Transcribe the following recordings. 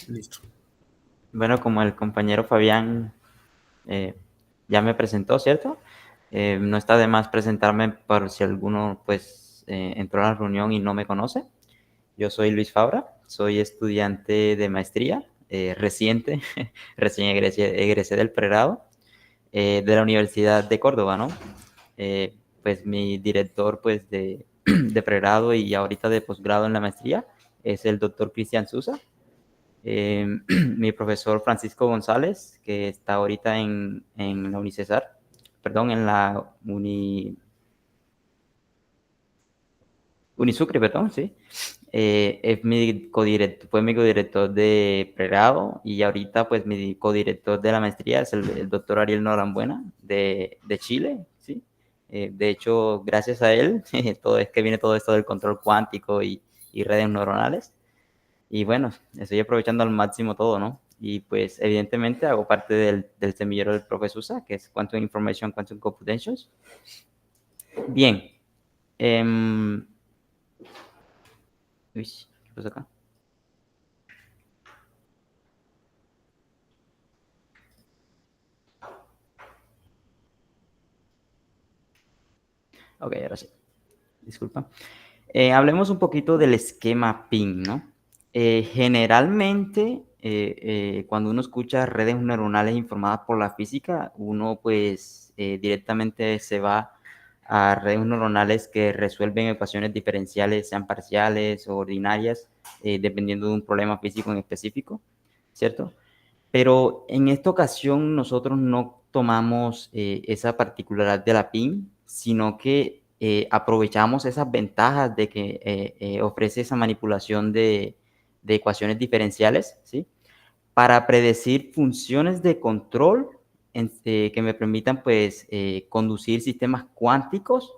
Listo. Bueno, como el compañero Fabián eh, ya me presentó, ¿cierto? No está de más presentarme por si alguno pues entró a la reunión y no me conoce. Yo soy Luis Fabra, soy estudiante de maestría reciente, recién egresé del pregrado de la Universidad de Córdoba, ¿no? Pues mi director pues de pregrado y ahorita de posgrado en la maestría es el doctor Cristian Susa. Mi profesor Francisco González, que está ahorita en la Unicesar, perdón, en la Unisucre, perdón, sí. Fue mi codirector de pregrado y ahorita pues mi codirector de la maestría es el doctor Ariel Norambuena de Chile, ¿sí? De hecho, gracias a él, todo es que viene todo esto del control cuántico y redes neuronales. Y bueno, estoy aprovechando al máximo todo, ¿no? Y pues evidentemente hago parte del semillero del profe Susa, que es Quantum Information, Quantum Computations. Bien. Uy, ¿qué pasa acá? Ok, ahora sí. Disculpa. Hablemos un poquito del esquema PIN, ¿no? Generalmente, cuando uno escucha redes neuronales informadas por la física, uno pues directamente se va a redes neuronales que resuelven ecuaciones diferenciales, sean parciales o ordinarias, dependiendo de un problema físico en específico, ¿cierto? Pero en esta ocasión nosotros no tomamos esa particularidad de la PIN, sino que aprovechamos esas ventajas de que ofrece esa manipulación de ecuaciones diferenciales, ¿sí? Para predecir funciones de control que me permitan pues conducir sistemas cuánticos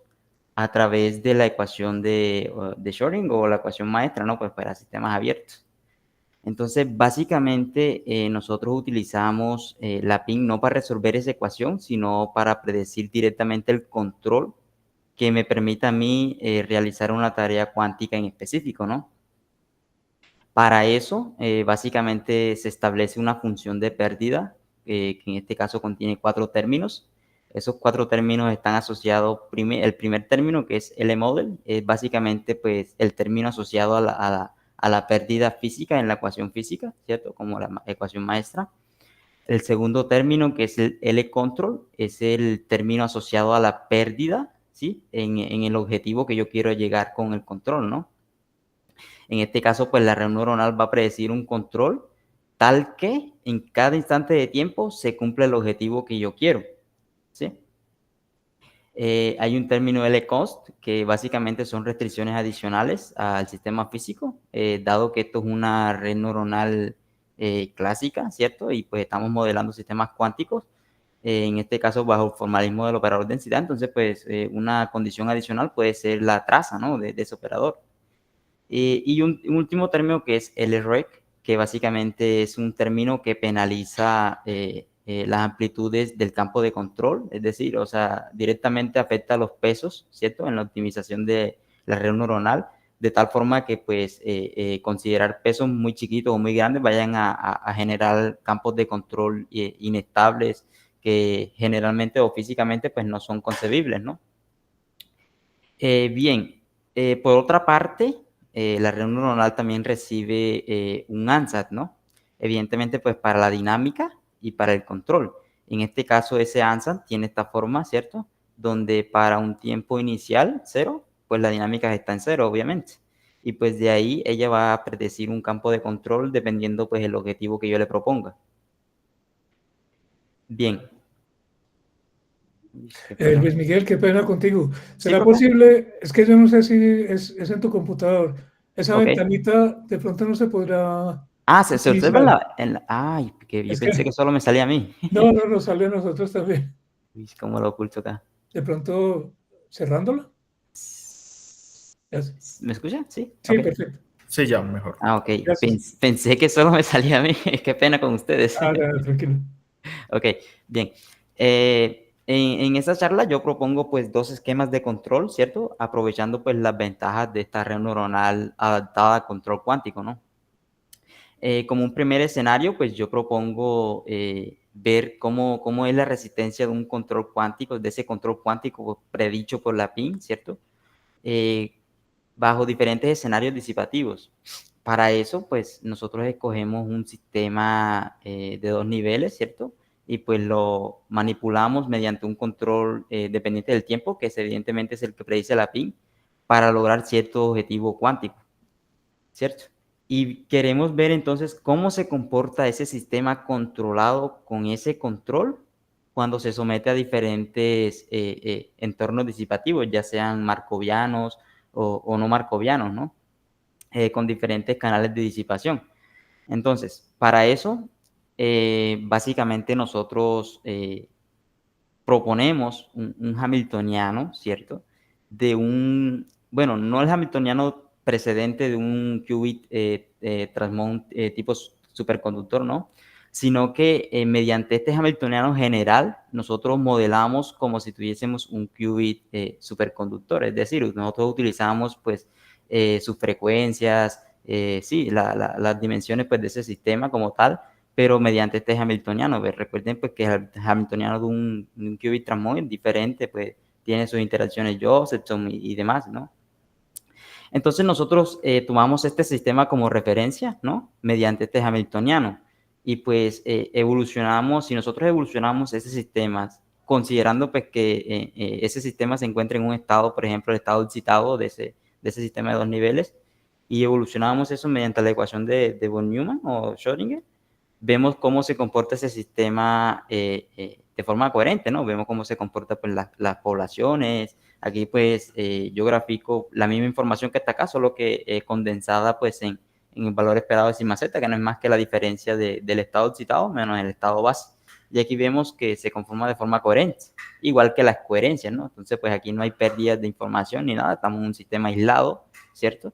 a través de la ecuación de Schrödinger o la ecuación maestra, ¿no? Pues para sistemas abiertos. Entonces, básicamente, nosotros utilizamos la PIN no para resolver esa ecuación, sino para predecir directamente el control que me permita a mí realizar una tarea cuántica en específico, ¿no? Para eso, básicamente se establece una función de pérdida, que en este caso contiene 4 términos. Esos 4 términos están asociados, el primer término, que es L-model, es básicamente pues, el término asociado a la pérdida física en la ecuación física, ¿cierto? Como la ecuación maestra. El segundo término, que es el L-control, es el término asociado a la pérdida, ¿sí? En el objetivo que yo quiero llegar con el control, ¿no? En este caso, pues la red neuronal va a predecir un control tal que en cada instante de tiempo se cumple el objetivo que yo quiero, ¿sí? Hay un término L-const que básicamente son restricciones adicionales al sistema físico, dado que esto es una red neuronal clásica, ¿cierto? Y pues estamos modelando sistemas cuánticos, en este caso bajo el formalismo del operador de densidad, entonces pues una condición adicional puede ser la traza, ¿no? de ese operador. Y un último término que es LREC, que básicamente es un término que penaliza las amplitudes del campo de control, es decir, o sea, directamente afecta a los pesos, ¿cierto? En la optimización de la red neuronal, de tal forma que pues considerar pesos muy chiquitos o muy grandes vayan a generar campos de control inestables que generalmente o físicamente pues no son concebibles, ¿no? Bien, por otra parte, la red neuronal también recibe un ANSAT, ¿no? Evidentemente, pues para la dinámica y para el control. En este caso, ese ANSAT tiene esta forma, ¿cierto? Donde para un tiempo inicial, 0, pues la dinámica está en 0, obviamente. Y pues de ahí ella va a predecir un campo de control dependiendo pues el objetivo que yo le proponga. Bien. ¿Qué pasó? Luis Miguel, qué pena contigo. Sí, ¿Será profe. posible? Es que yo no sé si es en tu computador. Esa Ok. ventanita de pronto no se podrá Ah, se observa utilizar. Ay, que yo Es pensé que que solo me salía a mí. no, no nos sale a nosotros también. Uy, ¿cómo lo oculto acá? De pronto cerrándola. ¿Me escucha? Sí, Sí, ok. perfecto. Sí, ya, mejor. Ah, ok. Gracias. Pensé que solo me salía a mí. Qué pena con ustedes. Ah, nada, tranquilo. Ok, bien. En esa charla yo propongo pues dos esquemas de control, ¿cierto? Aprovechando pues las ventajas de esta red neuronal adaptada a control cuántico, ¿no? Como un primer escenario, pues yo propongo ver cómo es la resistencia de un control cuántico, de ese control cuántico pues, predicho por la PIN, ¿cierto? Eh, bajo diferentes escenarios disipativos. Para eso, pues nosotros escogemos un sistema de 2 niveles, ¿cierto? Y pues lo manipulamos mediante un control dependiente del tiempo, que es, evidentemente es el que predice la PIN, para lograr cierto objetivo cuántico, ¿cierto? Y queremos ver entonces cómo se comporta ese sistema controlado con ese control cuando se somete a diferentes entornos disipativos, ya sean marcovianos o no marcovianos, ¿no? Con diferentes canales de disipación. Entonces, para eso, básicamente nosotros proponemos un hamiltoniano, ¿cierto? De un, bueno, no el hamiltoniano precedente de un qubit transmont tipo superconductor, ¿no? Sino que mediante este hamiltoniano general, nosotros modelamos como si tuviésemos un qubit superconductor, es decir, nosotros utilizamos pues sus frecuencias, sí, las dimensiones pues de ese sistema como tal, pero mediante este hamiltoniano. Pues recuerden pues, que el hamiltoniano de un qubit transmón es diferente, pues tiene sus interacciones Josephson y demás, ¿no? Entonces nosotros tomamos este sistema como referencia, ¿no? Mediante este hamiltoniano. Y pues evolucionamos, si nosotros evolucionamos ese sistema, considerando pues que ese sistema se encuentra en un estado, por ejemplo, el estado excitado de ese sistema de 2 niveles, y evolucionamos eso mediante la ecuación de von Neumann o Schrödinger, vemos cómo se comporta ese sistema de forma coherente, ¿no? Vemos cómo se comportan pues, las poblaciones. Aquí, pues, yo grafico la misma información que está acá, solo que condensada, pues, en el valor esperado de sigma z, que no es más que la diferencia del estado excitado menos el estado base. Y aquí vemos que se conforma de forma coherente, igual que las coherencias, ¿no? Entonces, pues, aquí no hay pérdidas de información ni nada, estamos en un sistema aislado, ¿cierto?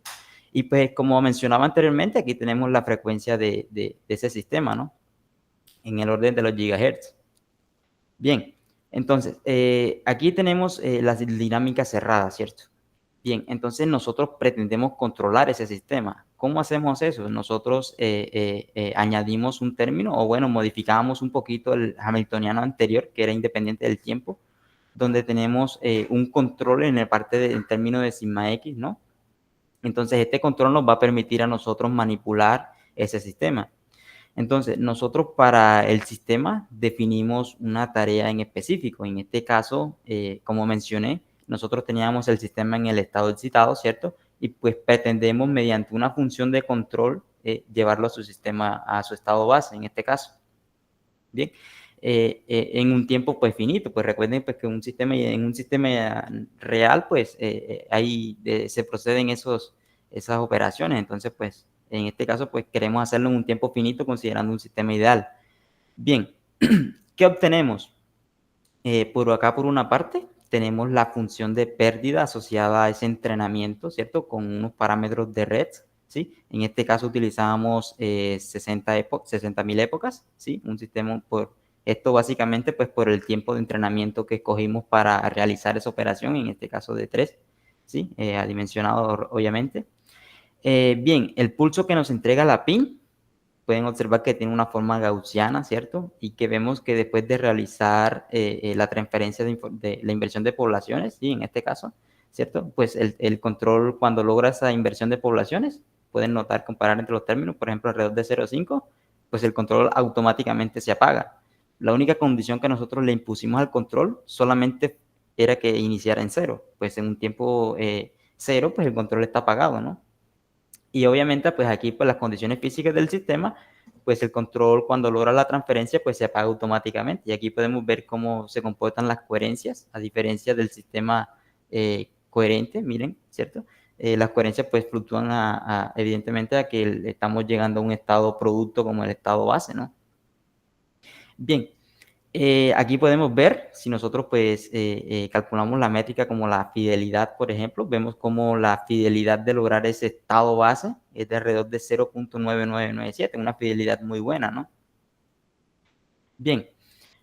Y pues como mencionaba anteriormente, aquí tenemos la frecuencia de ese sistema, ¿no? En el orden de los gigahertz. Bien, entonces, aquí tenemos las dinámicas cerradas, ¿cierto? Bien, entonces nosotros pretendemos controlar ese sistema. ¿Cómo hacemos eso? Nosotros añadimos un término, o bueno, modificamos un poquito el hamiltoniano anterior, que era independiente del tiempo, donde tenemos un control en el en términos de sigma x, ¿no? Entonces, este control nos va a permitir a nosotros manipular ese sistema. Entonces, nosotros para el sistema definimos una tarea en específico. En este caso, como mencioné, nosotros teníamos el sistema en el estado excitado, ¿cierto? Y pues pretendemos mediante una función de control llevarlo a su sistema, a su estado base, en este caso. Bien, en un tiempo pues finito, pues recuerden pues, que en un sistema real pues ahí se proceden esas operaciones, entonces pues en este caso pues queremos hacerlo en un tiempo finito considerando un sistema ideal. Bien, ¿qué obtenemos? Por acá por una parte tenemos la función de pérdida asociada a ese entrenamiento, ¿cierto? Con unos parámetros de red, ¿sí? En este caso utilizamos 60.000 épocas, ¿sí? Un sistema por esto básicamente pues por el tiempo de entrenamiento que escogimos para realizar esa operación, en este caso de 3, ¿sí? Adimensionado obviamente. Bien, el pulso que nos entrega la PIN, pueden observar que tiene una forma gaussiana, ¿cierto? Y que vemos que después de realizar la transferencia de la inversión de poblaciones, ¿sí? En este caso, ¿cierto? Pues el control, cuando logra esa inversión de poblaciones, pueden notar, comparar entre los términos, por ejemplo, alrededor de 0,5, pues el control automáticamente se apaga. La única condición que nosotros le impusimos al control solamente era que iniciara en 0, pues en un tiempo 0, pues el control está apagado, ¿no? Y obviamente, pues aquí, por las condiciones físicas del sistema, pues el control cuando logra la transferencia, pues se apaga automáticamente. Y aquí podemos ver cómo se comportan las coherencias, a diferencia del sistema coherente, miren, ¿cierto? Las coherencias pues fluctúan evidentemente a que estamos llegando a un estado producto como el estado base, ¿no? Bien, aquí podemos ver, si nosotros pues calculamos la métrica como la fidelidad, por ejemplo, vemos como la fidelidad de lograr ese estado base es de alrededor de 0.9997, una fidelidad muy buena, ¿no? Bien,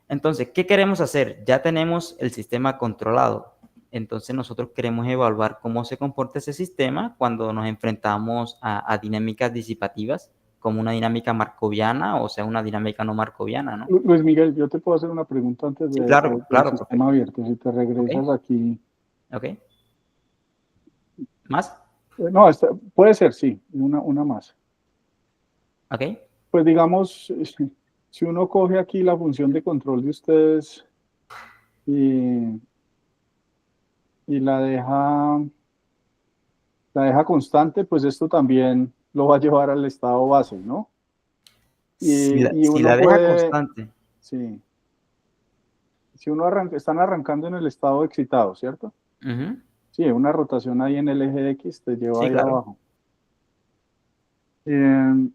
entonces, ¿qué queremos hacer? Ya tenemos el sistema controlado. Entonces nosotros queremos evaluar cómo se comporta ese sistema cuando nos enfrentamos a dinámicas disipativas como una dinámica markoviana o sea una dinámica no markoviana, ¿no? Luis Miguel, yo te puedo hacer una pregunta antes Sí, claro, del claro, profe. sistema abierto. Si te Ok, regresas aquí. ok. ¿Más? No, puede ser, sí, una más. Ok. Pues digamos, si uno coge aquí la función de control de ustedes y, y la deja constante, pues esto también lo va a llevar al estado base, ¿no? Y Si uno la deja puede, constante. sí, si uno están arrancando en el estado excitado, ¿cierto? Ujú. Sí, una rotación ahí en el eje X te lleva Sí, ahí claro. abajo. Eh,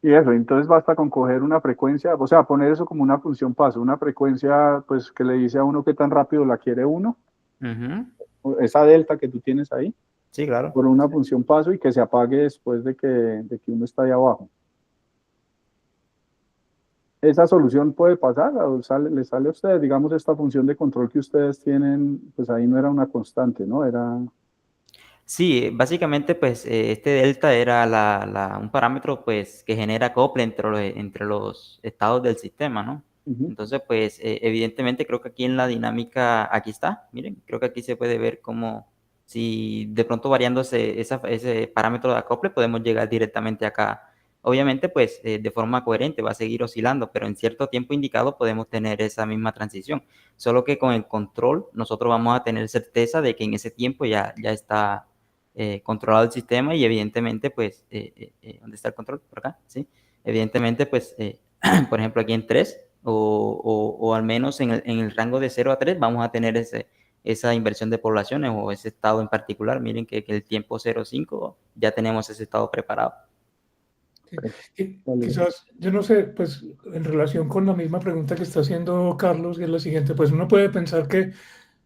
y eso, entonces basta con coger una frecuencia, o sea, poner eso como una función paso, una frecuencia pues que le dice a uno qué tan rápido la quiere uno, Ujú. o esa delta que tú tienes ahí, Sí, claro. por una función paso y que se apague después de que uno está ahí abajo. Esa solución puede pasar, o le sale a ustedes, digamos, esta función de control que ustedes tienen, pues ahí no era una constante, ¿no? Era, Sí, básicamente, pues, este delta era un parámetro, pues, que genera acople entre los estados del sistema, ¿no? ujú. Entonces, pues, evidentemente, creo que aquí en la dinámica, aquí está, miren, creo que aquí se puede ver cómo, si de pronto variando ese parámetro de acople, podemos llegar directamente acá. Obviamente, pues, de forma coherente va a seguir oscilando, pero en cierto tiempo indicado podemos tener esa misma transición. Solo que con el control, nosotros vamos a tener certeza de que en ese tiempo ya está controlado el sistema y evidentemente, pues, ¿dónde está el control? Por acá, ¿sí? Evidentemente, pues, por ejemplo, aquí en 3 o al menos en el rango de 0 a 3 vamos a tener esa inversión de poblaciones o ese estado en particular. Miren que el tiempo 0,5 ya tenemos ese estado preparado. Vale. Quizás, yo no sé, pues en relación con la misma pregunta que está haciendo Carlos, que es la siguiente, pues uno puede pensar que,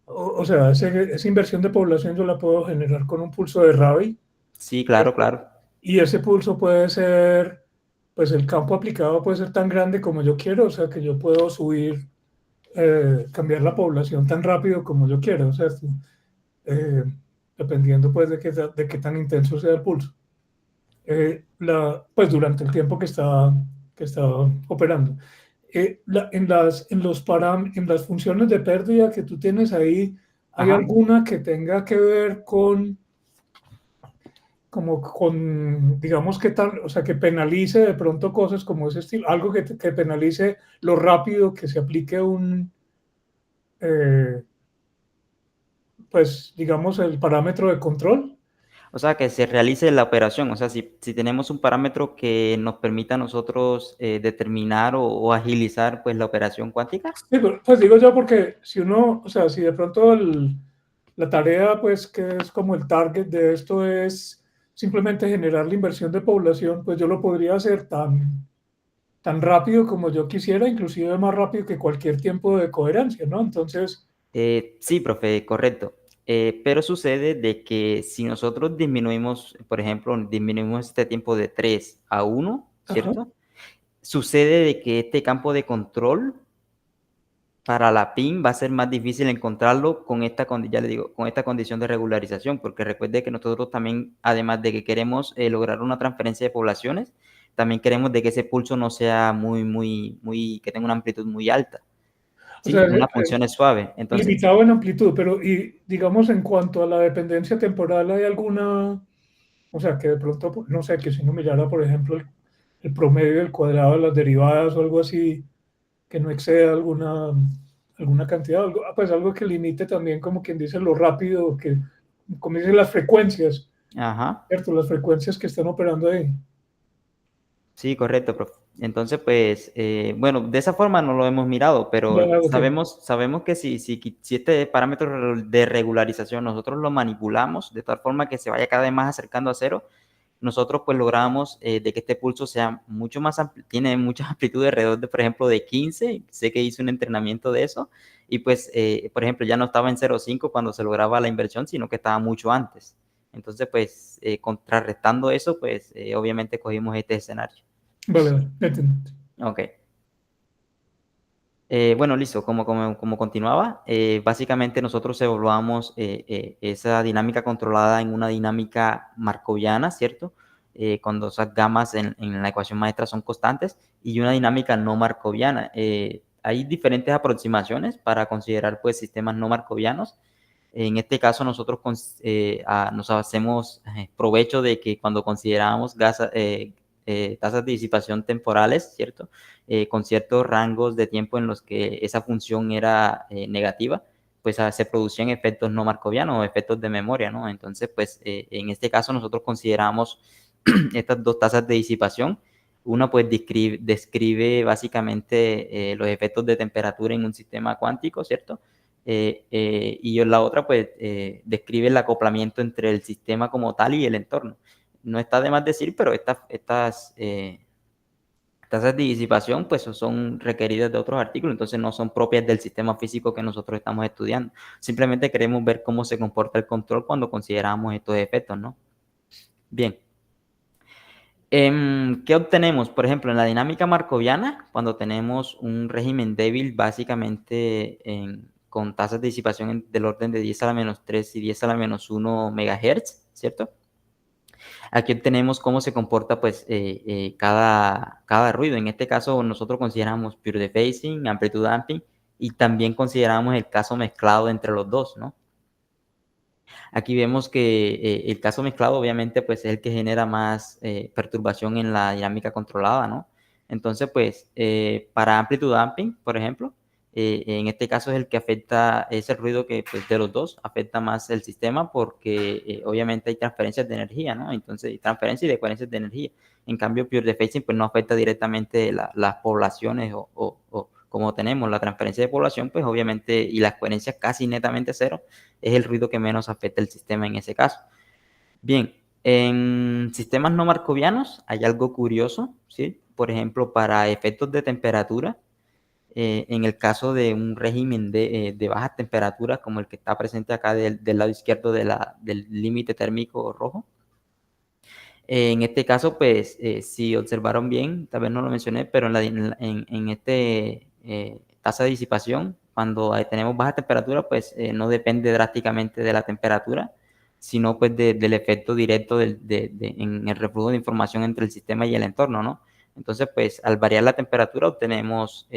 o sea, esa inversión de población yo la puedo generar con un pulso de Rabi, Sí, claro, claro. y ese pulso puede ser, pues el campo aplicado puede ser tan grande como yo quiero, o sea, que yo puedo subir, cambiar la población tan rápido como yo quiero, o sea, eh, dependiendo pues de qué tan intenso sea el pulso. Pues durante el tiempo que está operando. En las funciones de pérdida que tú tienes ahí, ¿hay Ajá. alguna que tenga que ver digamos, que tal, o sea, que penalice de pronto cosas como ese estilo, algo que penalice lo rápido que se aplique eh, pues, digamos, el parámetro de control? O sea, que se realice la operación. O sea, si tenemos un parámetro que nos permita a nosotros determinar o agilizar pues la operación cuántica. Sí, pues digo yo porque si uno, o sea, si de pronto la tarea, pues que es como el target de esto es simplemente generar la inversión de población, pues yo lo podría hacer tan rápido como yo quisiera, inclusive más rápido que cualquier tiempo de coherencia, ¿no? Entonces, Sí, profe, correcto. Pero sucede de que si nosotros disminuimos, por ejemplo, disminuimos este tiempo de 3 a 1, ajá, ¿cierto? Sucede de que este campo de control para la PIN va a ser más difícil encontrarlo con ya le digo, con esta condición de regularización, porque recuerde que nosotros también, además de que queremos lograr una transferencia de poblaciones, también queremos de que ese pulso no sea que tenga una amplitud muy alta, o ¿sí? sea, Una función es suave. Entonces, limitado en amplitud, pero y digamos en cuanto a la dependencia temporal, ¿hay alguna, o sea, que de pronto, no sé, que si uno mirara, por ejemplo, el promedio del cuadrado de las derivadas o algo así, que no exceda alguna cantidad, pues algo que limite también, como quien dice, lo rápido, como dicen las frecuencias, ajá. ¿cierto? Las frecuencias que están operando ahí. Sí, correcto, profe. Entonces, pues, bueno, de esa forma no lo hemos mirado, pero Ya, ok. sabemos que si este parámetro de regularización nosotros lo manipulamos de tal forma que se vaya cada vez más acercando a cero, nosotros pues logramos de que este pulso sea mucho más amplio, tiene mucha amplitud alrededor de, por ejemplo, de 15, sé que hice un entrenamiento de eso, y pues, por ejemplo, ya no estaba en 0,5 cuando se lograba la inversión, sino que estaba mucho antes. Entonces, pues, contrarrestando eso, pues, obviamente cogimos este escenario. Vale, vale, entiendo. Ok. Bueno, listo. Como continuaba, básicamente nosotros evaluamos esa dinámica controlada en una dinámica markoviana, ¿cierto? cuando esas gamas en la ecuación maestra son constantes, y una dinámica no markoviana. Hay diferentes aproximaciones para considerar pues sistemas no markovianos. En este caso nosotros nos hacemos provecho de que cuando consideramos tasas de disipación temporales, ¿cierto? Con ciertos rangos de tiempo en los que esa función era negativa, pues se producían efectos no markovianos o efectos de memoria, ¿no? Entonces, pues en este caso nosotros consideramos estas dos tasas de disipación. Una pues describe básicamente los efectos de temperatura en un sistema cuántico, ¿cierto? Y la otra pues describe el acoplamiento entre el sistema como tal y el entorno. No está de más decir, pero estas tasas de disipación pues son requeridas de otros artículos, entonces no son propias del sistema físico que nosotros estamos estudiando. Simplemente queremos ver cómo se comporta el control cuando consideramos estos efectos, ¿no? Bien. ¿Qué obtenemos? Por ejemplo, en la dinámica markoviana, cuando tenemos un régimen débil, básicamente con tasas de disipación del orden de 10 a la menos 3 y 10 a la menos 1 MHz, ¿cierto? Aquí obtenemos cómo se comporta pues, cada ruido. En este caso, nosotros consideramos pure dephasing, amplitude damping, y también consideramos el caso mezclado entre los dos, ¿no? Aquí vemos que el caso mezclado obviamente pues es el que genera más perturbación en la dinámica controlada, ¿no? Entonces pues para amplitude damping, por ejemplo, en este caso es el que afecta, es el ruido que pues de los dos afecta más el sistema porque obviamente hay transferencias de energía, ¿no? Entonces transferencias y decoherencias de energía. En cambio pure dephasing pues no afecta directamente las poblaciones o como tenemos la transferencia de población, pues obviamente, y las coherencias casi netamente cero, es el ruido que menos afecta el sistema en ese caso. Bien, en sistemas no markovianos hay algo curioso, ¿sí? Por ejemplo, para efectos de temperatura, en el caso de un régimen de bajas temperaturas, como el que está presente acá del lado izquierdo del límite térmico rojo, en este caso, pues, si observaron bien, tal vez no lo mencioné, pero en este tasa de disipación, cuando tenemos baja temperatura, pues no depende drásticamente de la temperatura, sino pues del efecto directo en el reflujo de información entre el sistema y el entorno, ¿no? Entonces, pues, al variar la temperatura obtenemos,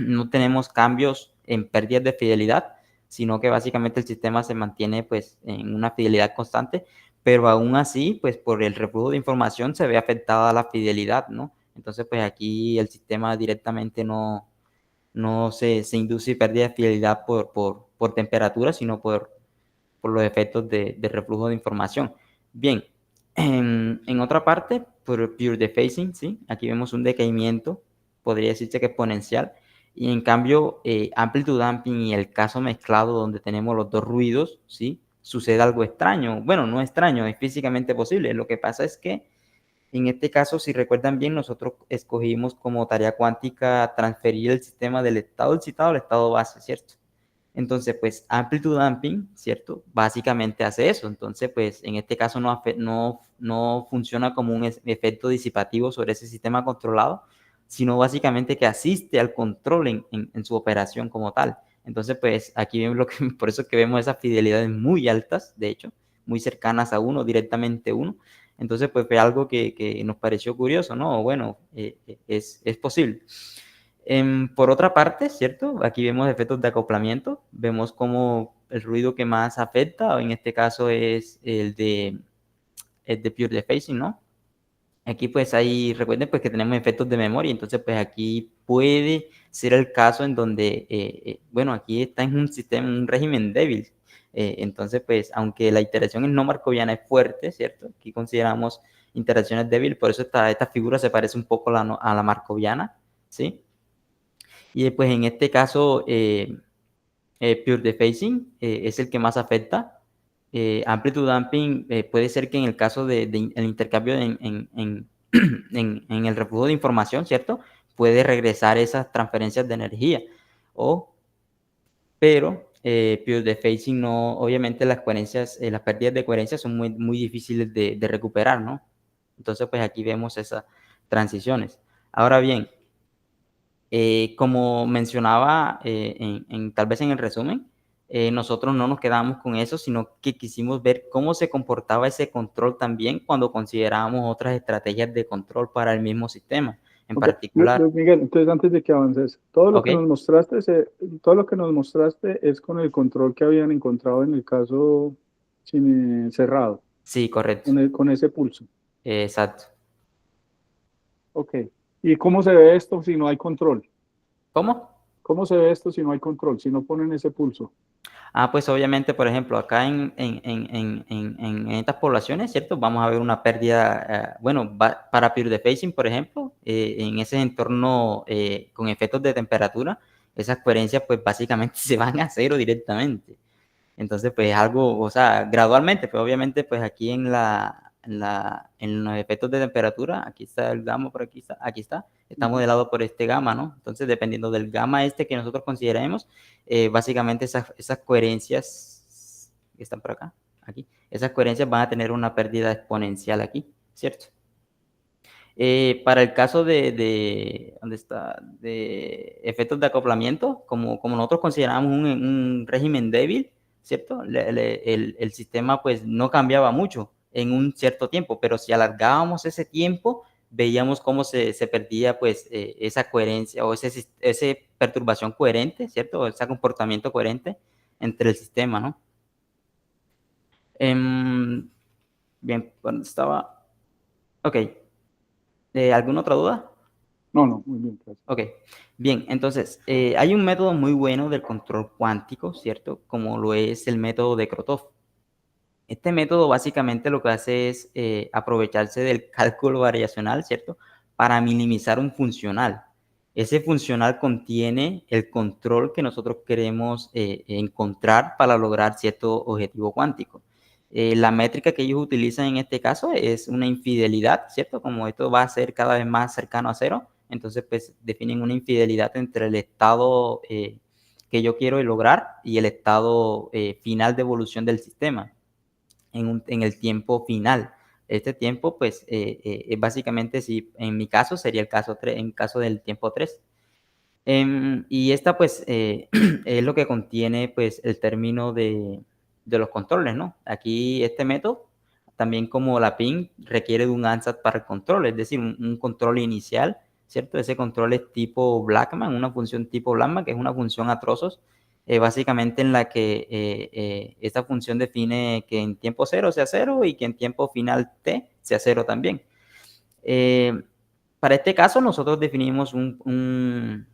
no tenemos cambios en pérdidas de fidelidad, sino que básicamente el sistema se mantiene, pues, en una fidelidad constante, pero aún así, pues por el reflujo de información se ve afectada la fidelidad, ¿no? Entonces, pues aquí el sistema directamente no se induce pérdida de fidelidad por temperatura, sino por los efectos de reflujo de información. Bien, en otra parte, por pure dephasing, ¿sí? Aquí vemos un decaimiento, podría decirse que exponencial, y en cambio, amplitude damping y el caso mezclado donde tenemos los dos ruidos, ¿sí? Sucede algo extraño. Bueno, no extraño, es físicamente posible. Lo que pasa es que en este caso, si recuerdan bien, nosotros escogimos como tarea cuántica transferir el sistema del estado excitado al estado base, ¿cierto? Entonces, pues amplitude damping, ¿cierto? Básicamente hace eso. Entonces, pues en este caso no funciona como un efecto disipativo sobre ese sistema controlado, sino básicamente que asiste al control en su operación como tal. Entonces, pues aquí vemos por eso es que vemos esas fidelidades muy altas, de hecho, muy cercanas a 1, directamente 1. Entonces, pues fue algo que nos pareció curioso, ¿no? Bueno, es posible. Por otra parte, ¿cierto? Aquí vemos efectos de acoplamiento, vemos como el ruido que más afecta, en este caso es el de pure dephasing, ¿no? Aquí pues ahí, recuerden pues que tenemos efectos de memoria, entonces pues aquí puede ser el caso en donde, bueno, aquí está en un sistema, un régimen débil, entonces pues aunque la iteración en no markoviana es fuerte, ¿cierto? Aquí consideramos interacciones débiles, por eso esta figura se parece un poco a la markoviana, ¿sí? Y pues en este caso, pure dephasing es el que más afecta. Amplitude damping puede ser que en el caso del intercambio en el reflujo de información, ¿cierto? Puede regresar esas transferencias de energía. Pero pure dephasing no, obviamente las coherencias, las pérdidas de coherencia son muy, muy difíciles de recuperar, ¿no? Entonces, pues aquí vemos esas transiciones. Ahora bien, como mencionaba tal vez en el resumen, nosotros no nos quedamos con eso, sino que quisimos ver cómo se comportaba ese control también cuando considerábamos otras estrategias de control para el mismo sistema en Ok, particular. Luis Miguel, entonces antes de que avances, ¿Ok? todo lo que nos mostraste es con el control que habían encontrado en el caso cerrado, Sí, correcto. con ese pulso. Exacto. Ok. ¿Y cómo se ve esto si no hay control? ¿Cómo? ¿Cómo se ve esto si no hay control, si no ponen ese pulso? Pues obviamente, por ejemplo, acá en estas poblaciones, ¿cierto? Vamos a ver una pérdida, bueno, para pure defacing, por ejemplo, en ese entorno con efectos de temperatura, esas coherencias pues básicamente se van a cero directamente. Entonces, pues algo, o sea, gradualmente, pues obviamente, pues aquí en los efectos de temperatura, aquí está el gamma, por aquí está modelado por este gamma, ¿no? Entonces, dependiendo del gamma este que nosotros consideremos, básicamente esas coherencias que están por acá, aquí, esas coherencias van a tener una pérdida exponencial aquí, ¿cierto? Para el caso ¿dónde está? De efectos de acoplamiento, como nosotros consideramos un régimen débil, ¿cierto? El sistema pues no cambiaba mucho en un cierto tiempo, pero si alargábamos ese tiempo, veíamos cómo se perdía pues esa coherencia o ese perturbación coherente, ¿cierto? Ese comportamiento coherente entre el sistema, ¿no? Em, bien, ¿dónde estaba? Ok. ¿Alguna otra duda? No, no, muy bien, gracias. Ok, bien, entonces, hay un método muy bueno del control cuántico, ¿cierto? Como lo es el método de Krotov. Este método básicamente lo que hace es aprovecharse del cálculo variacional, ¿cierto? Para minimizar un funcional. Ese funcional contiene el control que nosotros queremos encontrar para lograr cierto objetivo cuántico. La métrica que ellos utilizan en este caso es una infidelidad, ¿cierto? Como esto va a ser cada vez más cercano a cero, entonces pues definen una infidelidad entre el estado que yo quiero lograr y el estado final de evolución del sistema en el tiempo final. Este tiempo, pues, básicamente, si en mi caso sería el caso 3, en caso del tiempo 3. Y esta, pues, es lo que contiene, pues, el término de los controles, ¿no? Aquí este método, también como la PIN, requiere de un ANSAT para el control, es decir, un control inicial, ¿cierto? Ese control es tipo Blackman, una función tipo Blackman, que es una función a trozos, básicamente en la que esta función define que en tiempo 0 sea 0 y que en tiempo final t sea 0 también. Para este caso, nosotros definimos una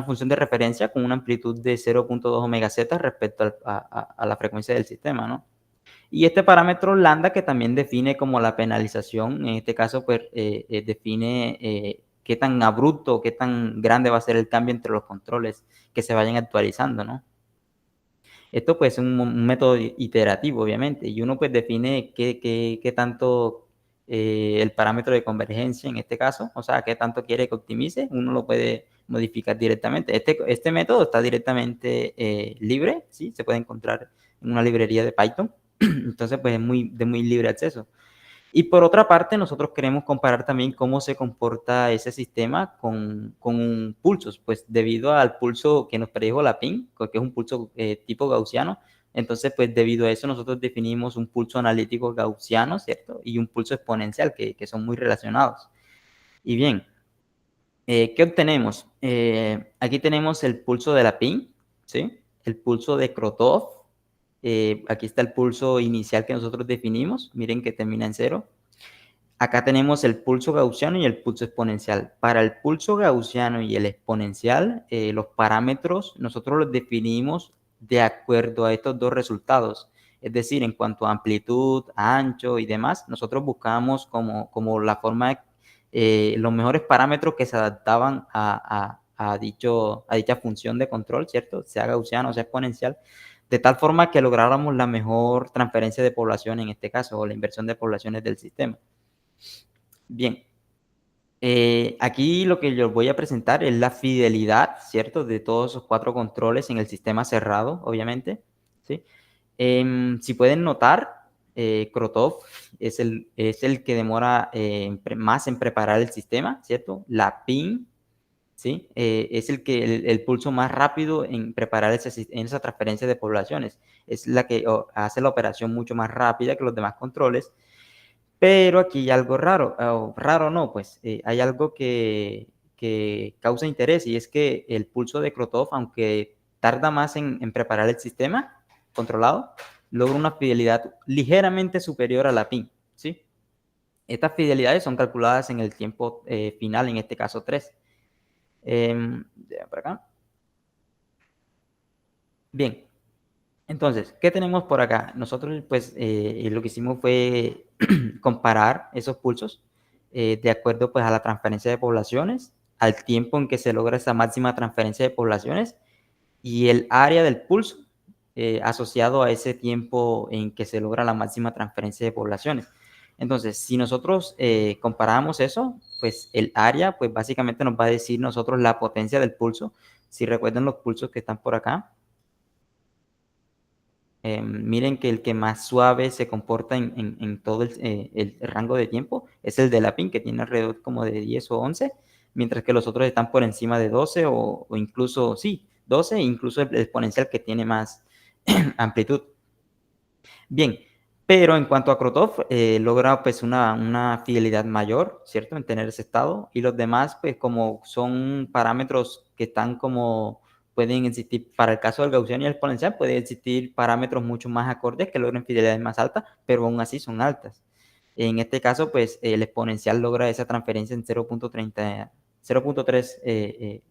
función de referencia con una amplitud de 0.2 omega z respecto a la frecuencia del sistema, ¿no? Y este parámetro lambda que también define como la penalización, en este caso, pues define qué tan abrupto, qué tan grande va a ser el cambio entre los controles que se vayan actualizando, ¿no? Esto pues es un método iterativo, obviamente, y uno pues define qué tanto el parámetro de convergencia en este caso, o sea, qué tanto quiere que optimice, uno lo puede modificar directamente. Este método está directamente libre, ¿sí? Se puede encontrar en una librería de Python, entonces pues es de muy libre acceso. Y por otra parte, nosotros queremos comparar también cómo se comporta ese sistema con pulsos, pues debido al pulso que nos predijo la PIN, que es un pulso tipo gaussiano, entonces pues debido a eso nosotros definimos un pulso analítico gaussiano, ¿cierto? Y un pulso exponencial, que son muy relacionados. Y bien, ¿qué obtenemos? Aquí tenemos el pulso de la PIN, ¿sí? El pulso de Krotov, aquí está el pulso inicial que nosotros definimos, miren que termina en 0. Acá tenemos el pulso gaussiano y el pulso exponencial. Para el pulso gaussiano y el exponencial, los parámetros nosotros los definimos de acuerdo a estos dos resultados. Es decir, en cuanto a amplitud, ancho y demás, nosotros buscamos como la forma, los mejores parámetros que se adaptaban a dicha función de control, ¿cierto? Sea gaussiano o sea exponencial, de tal forma que lográramos la mejor transferencia de población en este caso, o la inversión de poblaciones del sistema. Bien, aquí lo que yo voy a presentar es la fidelidad, ¿cierto? De todos esos 4 controles en el sistema cerrado, obviamente, ¿sí? Si pueden notar, Krotov es el que demora más en preparar el sistema, ¿cierto? La PIN ¿sí? Es el pulso más rápido en preparar en esa transferencia de poblaciones. Es la que hace la operación mucho más rápida que los demás controles. Pero aquí hay algo raro, o raro no, pues hay algo que causa interés, y es que el pulso de Krotov, aunque tarda más en preparar el sistema controlado, logra una fidelidad ligeramente superior a la PIN, ¿sí? Estas fidelidades son calculadas en el tiempo final, en este caso 3. Por acá. Bien, entonces, ¿qué tenemos por acá? Nosotros, pues, lo que hicimos fue comparar esos pulsos de acuerdo, pues, a la transferencia de poblaciones, al tiempo en que se logra esa máxima transferencia de poblaciones y el área del pulso asociado a ese tiempo en que se logra la máxima transferencia de poblaciones. Entonces, si nosotros comparamos eso, pues el área, pues básicamente nos va a decir nosotros la potencia del pulso. Si recuerdan los pulsos que están por acá, miren que el que más suave se comporta en todo el rango de tiempo es el de la PIN, que tiene alrededor como de 10 o 11, mientras que los otros están por encima de 12 o incluso, sí, 12, incluso el exponencial que tiene más amplitud. Bien, pero en cuanto a Krotov, logra pues una fidelidad mayor, ¿cierto? En tener ese estado, y los demás, pues como son parámetros que están como pueden existir, para el caso del gaussiano y el exponencial, pueden existir parámetros mucho más acordes que logren fidelidades más altas, pero aún así son altas. En este caso, pues el exponencial logra esa transferencia en 0.3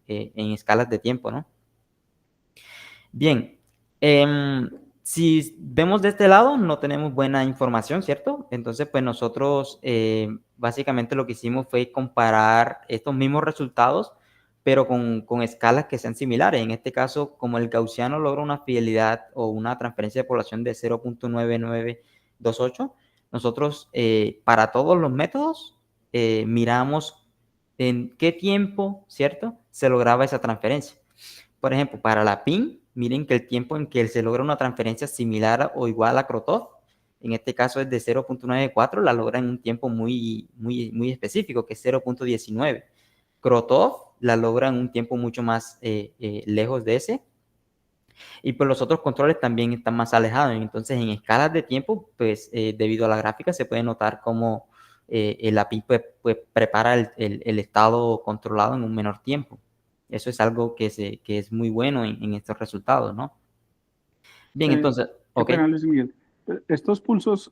en escalas de tiempo, ¿no? Bien, si vemos de este lado, no tenemos buena información, ¿cierto? Entonces, pues nosotros básicamente lo que hicimos fue comparar estos mismos resultados, pero con escalas que sean similares. En este caso, como el gaussiano logra una fidelidad o una transferencia de población de 0.9928, nosotros para todos los métodos miramos en qué tiempo, ¿cierto?, se lograba esa transferencia. Por ejemplo, para la PIN, miren que el tiempo en que se logra una transferencia similar o igual a Krotov, en este caso es de 0.94, la logra en un tiempo muy específico, que es 0.19. Krotov la logra en un tiempo mucho más lejos de ese. Y pues los otros controles también están más alejados. Entonces, en escalas de tiempo, pues debido a la gráfica, se puede notar cómo la PIN pues prepara el estado controlado en un menor tiempo. Eso es algo que es muy bueno en estos resultados, ¿no? Bien, entonces, Qué ok. pena, Luis Miguel. ¿Estos pulsos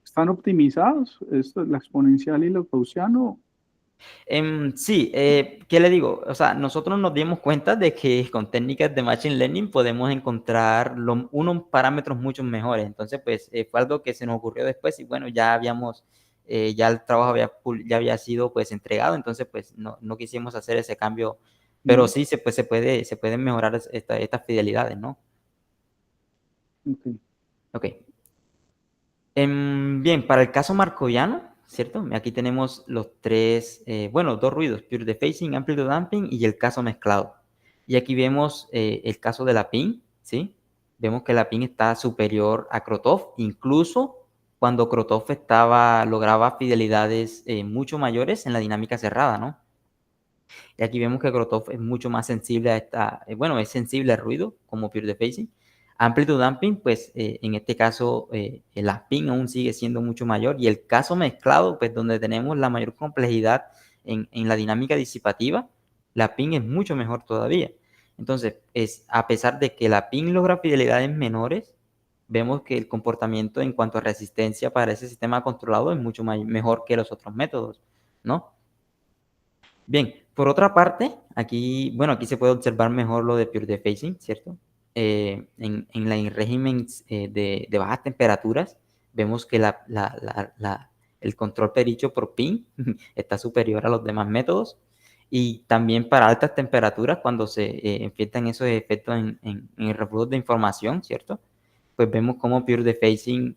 están optimizados? ¿Esto, la exponencial y lo gaussiano? Sí, ¿qué le digo? O sea, nosotros nos dimos cuenta de que con técnicas de Machine Learning podemos encontrar unos parámetros mucho mejores. Entonces, pues, fue algo que se nos ocurrió después y bueno, ya habíamos, ya el trabajo ya había sido, pues, entregado. Entonces, pues, no quisimos hacer ese cambio, pero sí, pues, se pueden mejorar estas fidelidades, ¿no? Ok. Ok. Bien, para el caso markoviano, ¿cierto? Aquí tenemos los tres, bueno, dos ruidos, pure dephasing, amplitude damping y el caso mezclado. Y aquí vemos el caso de la PIN, ¿sí? Vemos que la PIN está superior a Krotov, incluso cuando Krotov lograba fidelidades mucho mayores en la dinámica cerrada, ¿no? Y aquí vemos que Krotov es mucho más sensible a bueno, es sensible al ruido, como pure dephasing. Amplitude damping, pues en este caso la PIN aún sigue siendo mucho mayor, y el caso mezclado, pues donde tenemos la mayor complejidad en la dinámica disipativa, la PIN es mucho mejor todavía. Entonces, a pesar de que la PIN logra fidelidades menores, vemos que el comportamiento en cuanto a resistencia para ese sistema controlado es mucho mejor que los otros métodos, ¿no? Bien, por otra parte, aquí, bueno, aquí se puede observar mejor lo de pure dephasing, ¿cierto? En régimen de bajas temperaturas, vemos que el control pericho por PIN está superior a los demás métodos. Y también para altas temperaturas, cuando se enfrentan esos efectos en el reflujo de información, ¿cierto? Pues vemos cómo pure dephasing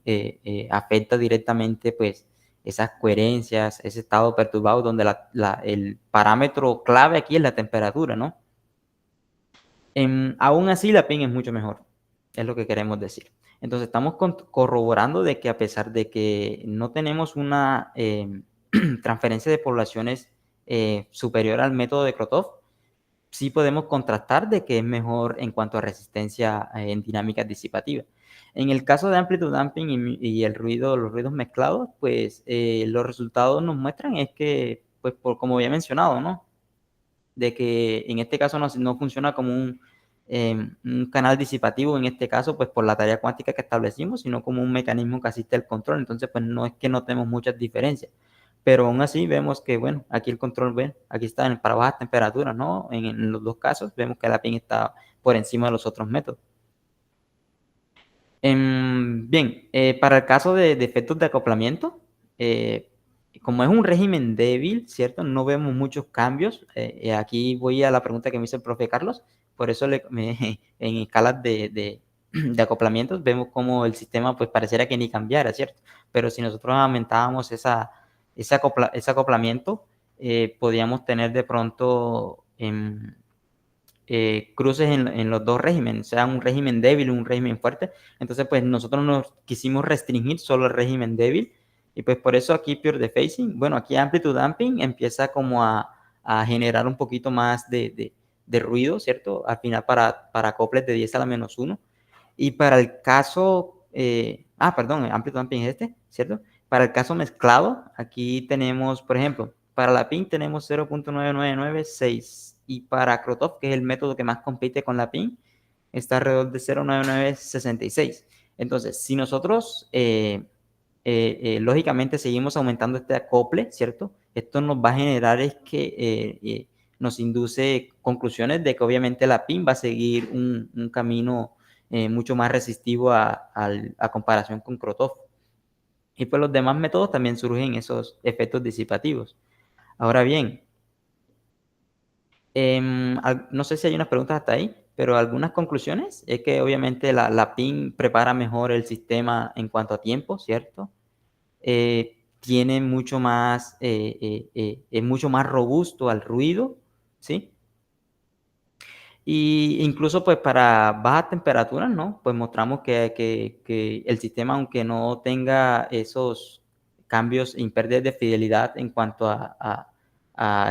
afecta directamente, pues, esas coherencias, ese estado perturbado donde el parámetro clave aquí es la temperatura, ¿no? Aún así, la PIN es mucho mejor, es lo que queremos decir. Entonces, estamos corroborando de que a pesar de que no tenemos una transferencia de poblaciones superior al método de Krotov, sí podemos contrastar de que es mejor en cuanto a resistencia en dinámicas disipativas. En el caso de amplitude damping y el ruido, los ruidos mezclados, pues los resultados nos muestran es que, pues como había mencionado, ¿no? De que en este caso no funciona como un canal disipativo, en este caso, pues por la tarea cuántica que establecimos, sino como un mecanismo que asiste al control. Entonces, pues no es que notemos muchas diferencias. Pero aún así vemos que, bueno, aquí el control, ven, aquí está para bajas temperaturas, ¿no? En los dos casos vemos que la PIN está por encima de los otros métodos. Bien, para el caso de efectos de acoplamiento, como es un régimen débil, ¿cierto? No vemos muchos cambios. Aquí voy a la pregunta que me hizo el profe Carlos. Por eso en escalas de acoplamientos vemos como el sistema pues pareciera que ni cambiara, ¿cierto? Pero si nosotros aumentábamos ese acoplamiento, podíamos tener de pronto cruces en los dos regímenes, sea un régimen débil o un régimen fuerte. Entonces, pues nosotros nos quisimos restringir solo el régimen débil y pues por eso aquí pure dephasing, bueno, aquí amplitude damping empieza como a generar un poquito más de ruido, ¿cierto? Al final para acoples de 10 a la menos 1. Y para el caso, perdón, amplitude damping es este, ¿cierto? Para el caso mezclado, aquí tenemos, por ejemplo, para la PIN tenemos 0.9996 y para Krotov, que es el método que más compite con la PIN, está alrededor de 0.9966. Entonces, si nosotros lógicamente seguimos aumentando este acople, ¿cierto? Esto nos va a generar es que nos induce conclusiones de que obviamente la PIN va a seguir un camino mucho más resistivo a comparación con Krotov. Y pues los demás métodos también surgen esos efectos disipativos. Ahora bien, no sé si hay unas preguntas hasta ahí, pero algunas conclusiones es que obviamente la PIN prepara mejor el sistema en cuanto a tiempo, ¿cierto? Tiene mucho más, es mucho más robusto al ruido, ¿sí? Y incluso pues para bajas temperaturas, ¿no? Pues mostramos que el sistema, aunque no tenga esos cambios en pérdidas de fidelidad en cuanto a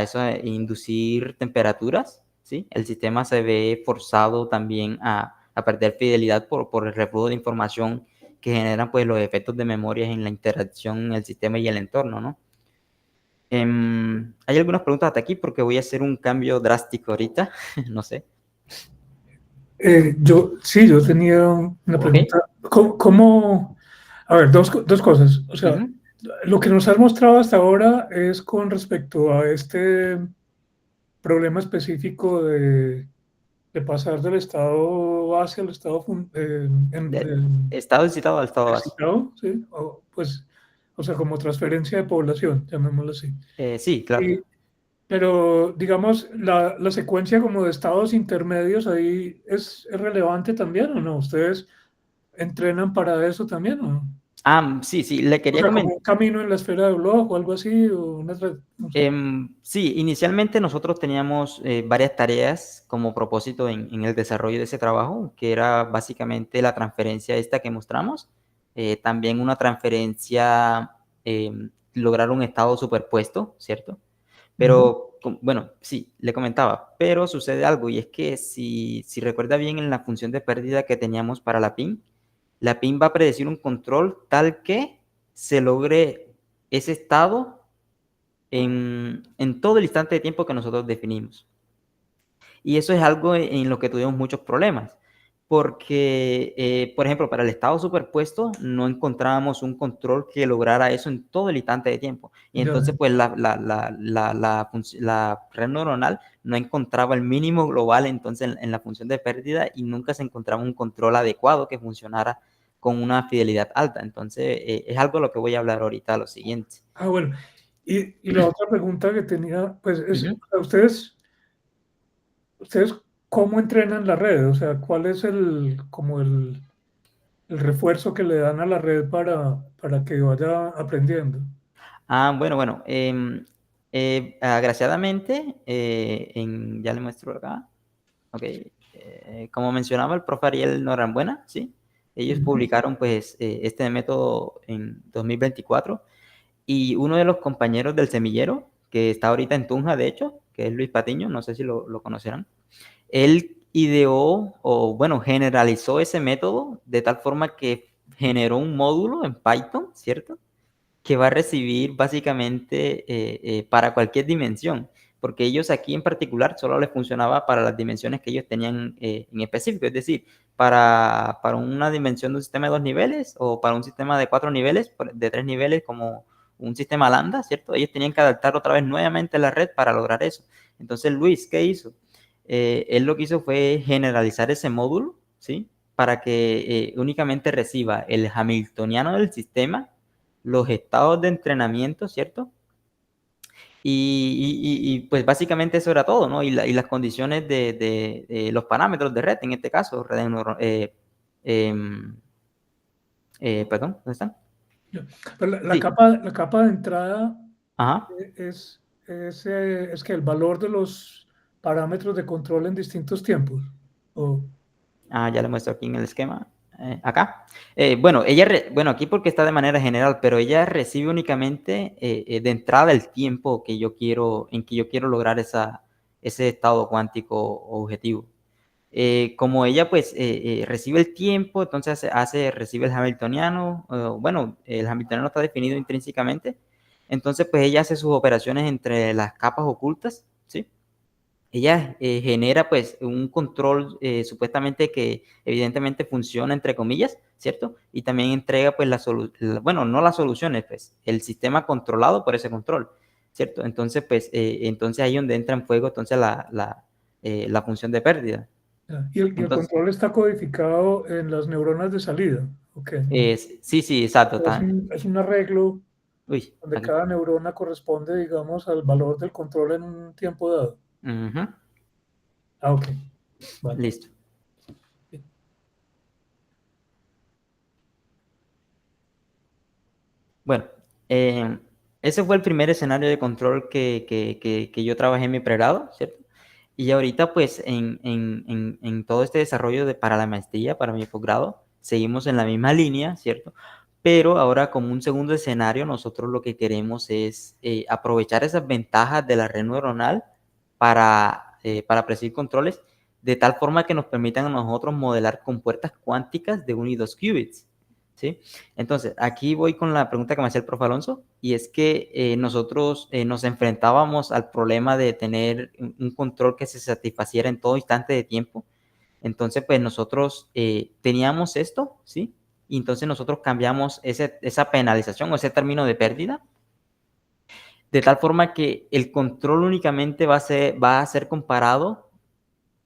eso de inducir temperaturas, ¿sí? El sistema se ve forzado también a perder fidelidad por el reflujo de información que generan pues los efectos de memoria en la interacción en el sistema y el entorno, ¿no? Hay algunas preguntas hasta aquí porque voy a hacer un cambio drástico ahorita, no sé. Yo tenía una pregunta. ¿Cómo? A ver, dos cosas. O sea, lo que nos has mostrado hasta ahora es con respecto a este problema específico de pasar del estado base al estado estado excitado al estado base. ¿Sí? O sea, como transferencia de población, llamémoslo así. Sí, claro. Pero, digamos, la secuencia como de estados intermedios ahí es relevante también, ¿o no? ¿Ustedes entrenan para eso también, o no? Sí, le quería comentar. Como un camino en la esfera de Bloch o algo así, o no sé. Sí, inicialmente nosotros teníamos varias tareas como propósito en el desarrollo de ese trabajo, que era básicamente la transferencia esta que mostramos, también una transferencia, lograr un estado superpuesto, ¿cierto? Pero, bueno, sí, le comentaba, pero sucede algo y es que si recuerda bien en la función de pérdida que teníamos para la PIN va a predecir un control tal que se logre ese estado en todo el instante de tiempo que nosotros definimos. Y eso es algo en lo que tuvimos muchos problemas, porque, por ejemplo, para el estado superpuesto no encontrábamos un control que lograra eso en todo el instante de tiempo. Y entonces, pues, la red neuronal no encontraba el mínimo global entonces en la función de pérdida y nunca se encontraba un control adecuado que funcionara con una fidelidad alta. Entonces, es algo de lo que voy a hablar ahorita, lo siguiente. Bueno. Y la otra pregunta que tenía, pues, es, ¿ustedes cómo entrenan la red? O sea, ¿cuál es como el refuerzo que le dan a la red para que vaya aprendiendo? Bueno, agraciadamente, ya le muestro acá. Ok, como mencionaba el profe Ariel Norambuena, ¿sí? Ellos publicaron pues este método en 2024 y uno de los compañeros del semillero, que está ahorita en Tunja, de hecho, que es Luis Patiño, no sé si lo conocerán. Él ideó o, bueno, generalizó ese método de tal forma que generó un módulo en Python, ¿cierto? Que va a recibir básicamente para cualquier dimensión, porque ellos aquí en particular solo les funcionaba para las dimensiones que ellos tenían en específico, es decir, para una dimensión de un sistema de 2 niveles o para un sistema de 4 niveles, de 3 niveles como un sistema lambda, ¿cierto? Ellos tenían que adaptar otra vez nuevamente la red para lograr eso. Entonces Luis, ¿qué hizo? Él lo que hizo fue generalizar ese módulo, ¿sí? Para que únicamente reciba el hamiltoniano del sistema, los estados de entrenamiento, ¿cierto? Y pues básicamente eso era todo, ¿no? Y las condiciones de los parámetros de red, en este caso, red perdón, ¿dónde están? Pero la Sí, capa de entrada ajá. es que el valor de los parámetros de control en distintos tiempos. O, Ya le muestro aquí en el esquema. Acá. Bueno, bueno, aquí porque está de manera general, pero ella recibe únicamente de entrada el tiempo que en que yo quiero lograr ese estado cuántico objetivo. Como ella pues recibe el tiempo, entonces recibe el hamiltoniano. Bueno, el hamiltoniano está definido intrínsecamente. Entonces pues ella hace sus operaciones entre las capas ocultas, ¿sí? Ella genera pues un control supuestamente que evidentemente funciona entre comillas, ¿cierto? Y también entrega pues bueno, no las soluciones, pues el sistema controlado por ese control, ¿cierto? Entonces pues entonces ahí donde entra en juego entonces la función de pérdida. y el Entonces, control está codificado en las neuronas de salida. Okay. sí, exacto. Es un arreglo Uy, donde aquí. cada neurona corresponde, digamos, al valor del control en un tiempo dado. Ujú, Ok. Vale. listo. Bueno, ese fue el primer escenario de control que yo trabajé en mi pregrado, ¿cierto? Y ahorita, pues, en todo este desarrollo para la maestría, para mi posgrado, seguimos en la misma línea, ¿cierto? Pero ahora, como un segundo escenario, nosotros lo que queremos es aprovechar esas ventajas de la red neuronal para predecir controles, de tal forma que nos permitan a nosotros modelar compuertas cuánticas de 1 y 2 qubits, ¿sí? Entonces, aquí voy con la pregunta que me hacía el profe Alonso, y es que nosotros nos enfrentábamos al problema de tener un control que se satisfaciera en todo instante de tiempo. Entonces, pues nosotros teníamos esto, ¿sí? Y entonces nosotros cambiamos esa penalización o ese término de pérdida, de tal forma que el control únicamente va a ser comparado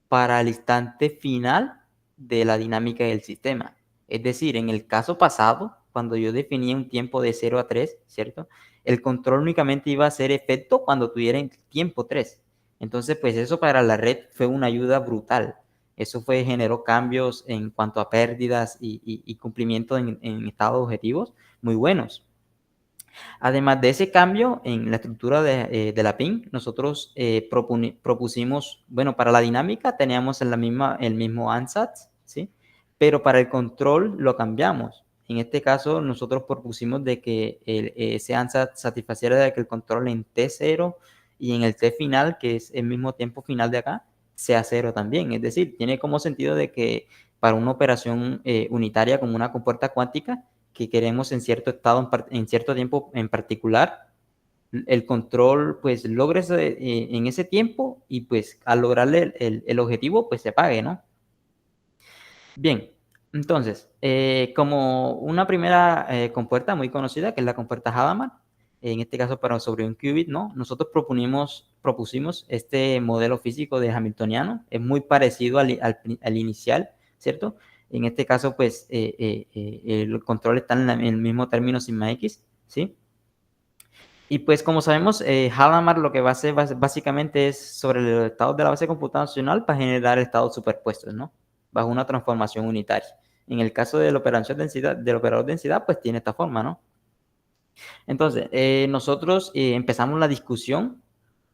para el instante final de la dinámica del sistema. Es decir, en el caso pasado, cuando yo definía un tiempo de 0 a 3, ¿cierto? El control únicamente iba a hacer efecto cuando tuviera el tiempo 3. Entonces, pues eso para la red fue una ayuda brutal. Eso generó cambios en cuanto a pérdidas y cumplimiento en estados objetivos muy buenos. Además de ese cambio en la estructura de la PIN, nosotros propusimos, bueno, para la dinámica teníamos el mismo ANSATS, ¿sí? Pero para el control lo cambiamos. En este caso, nosotros propusimos de que ese ANSAT satisfaciera de que el control en T0 y en el T final, que es el mismo tiempo final de acá, sea 0 también. Es decir, tiene como sentido de que para una operación unitaria como una compuerta cuántica, que queremos en cierto estado, en cierto tiempo en particular, el control pues logre en ese tiempo y pues al lograrle el objetivo pues se pague, ¿no? Bien, entonces, como una primera compuerta muy conocida, que es la compuerta Hadamard, en este caso para sobre un qubit, ¿no? Nosotros propusimos este modelo físico de Hamiltoniano, es muy parecido al inicial, ¿cierto? En este caso, pues, el control está en el mismo término sigma x, ¿sí? Y pues, como sabemos, Hadamard lo que va a hacer básicamente es sobre los estados de la base computacional para generar estados superpuestos, ¿no? Bajo una transformación unitaria. En el caso de la operación densidad, del operador densidad, pues tiene esta forma, ¿no? Entonces, nosotros empezamos la discusión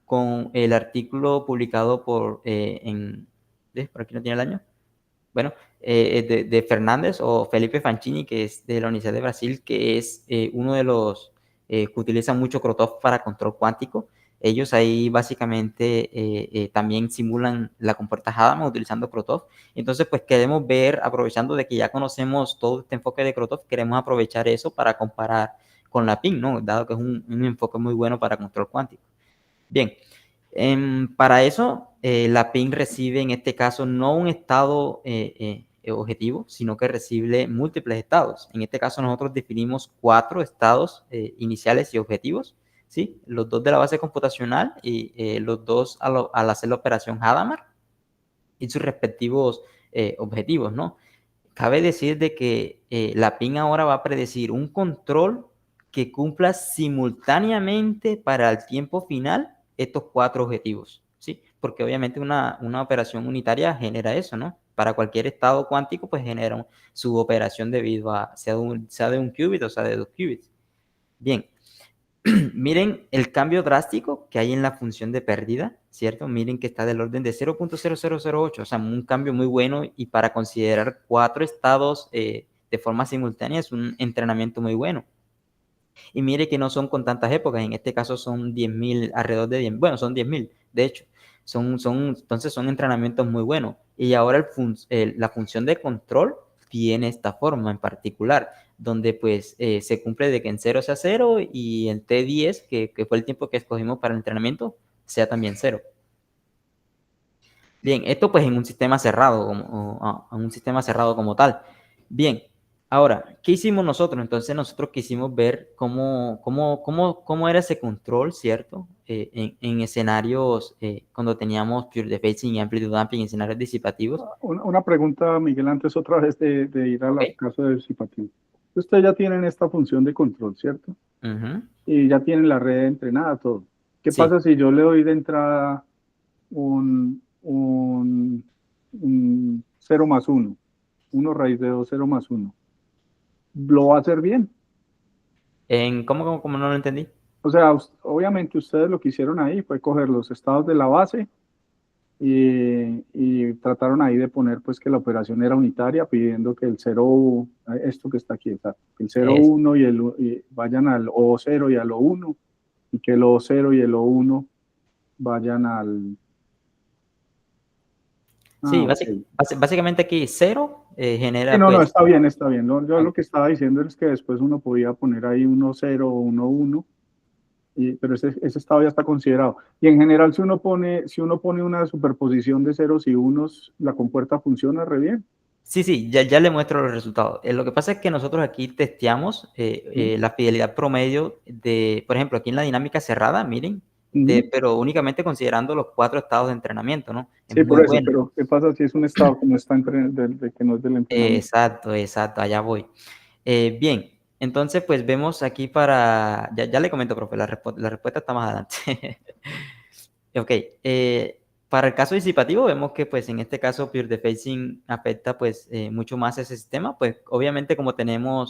con el artículo publicado por aquí no tiene el año, bueno, de Fernández o Felipe Fancini, que es de la Universidad de Brasil, que es uno de los que utiliza mucho Krotov para control cuántico. Ellos ahí básicamente también simulan la compuerta Hadamard utilizando Krotov. Entonces, pues queremos ver, aprovechando de que ya conocemos todo este enfoque de Krotov, queremos aprovechar eso para comparar con la PIN, ¿no? Dado que es un enfoque muy bueno para control cuántico. Bien, para eso, la PIN recibe en este caso no un estado objetivo, sino que recibe múltiples estados. En este caso nosotros definimos 4 estados iniciales y objetivos, ¿sí? Los 2 de la base computacional y los 2 al hacer la operación Hadamard y sus respectivos objetivos, ¿no? Cabe decir de que la PIN ahora va a predecir un control que cumpla simultáneamente para el tiempo final estos 4 objetivos, ¿sí? Porque obviamente una operación unitaria genera eso, ¿no? Para cualquier estado cuántico, pues genera su operación debido a, sea de un qubit o sea de 2 qubits. Bien, miren el cambio drástico que hay en la función de pérdida, ¿cierto? Miren que está del orden de 0.0008, o sea, un cambio muy bueno, y para considerar 4 estados de forma simultánea es un entrenamiento muy bueno. Y mire que no son con tantas épocas, en este caso son 10.000, alrededor de 10, bueno, son 10.000, de hecho. Entonces son entrenamientos muy buenos. Y ahora la función de control tiene esta forma en particular, donde pues se cumple de que en 0 sea 0 y en T10, que fue el tiempo que escogimos para el entrenamiento, sea también 0. Bien, esto pues en un sistema cerrado, en un sistema cerrado como tal. Bien, ahora, ¿qué hicimos nosotros? Entonces nosotros quisimos ver cómo era ese control, ¿cierto? En escenarios cuando teníamos pure dephasing y amplitude damping, en escenarios disipativos. Una pregunta, Miguel, antes otra vez de ir al Ok. caso de disipativo. Ustedes ya tienen esta función de control, ¿cierto? Ujú. Y ya tienen la red entrenada, todo. ¿Qué Sí. pasa si yo le doy de entrada un 0 más 1, 1 raíz de 2, 0 más 1? ¿Lo va a hacer bien? ¿Cómo no lo entendí? O sea, obviamente ustedes lo que hicieron ahí fue coger los estados de la base y trataron ahí de poner pues que la operación era unitaria, pidiendo que el 0, esto que está aquí, exacto, que el 0, Es, 1 y vayan al O0 y al O1, y que el O0 y el O1 vayan al... sí, Ok. básicamente aquí 0 Sí, genera no, no, pues... está bien, está bien. Yo Ok. lo que estaba diciendo es que después uno podía poner ahí 1-0 o 1-1, pero ese estado ya está considerado. Y en general, si uno pone una superposición de ceros y unos, la compuerta funciona re bien. Sí, ya le muestro los resultados. Lo que pasa es que nosotros aquí testeamos ¿Sí? la fidelidad promedio de, por ejemplo, aquí en la dinámica cerrada, miren, Ujú. pero únicamente considerando los 4 estados de entrenamiento, ¿no? Es Sí, muy por eso, bueno. pero ¿qué pasa si es un estado que no está que no es del entrenamiento? Exacto, allá voy. Bien, entonces pues vemos aquí ya le comento, profe, la respuesta está más adelante. Ok, para el caso disipativo vemos que pues en este caso pure defacing afecta pues mucho más ese sistema, pues obviamente como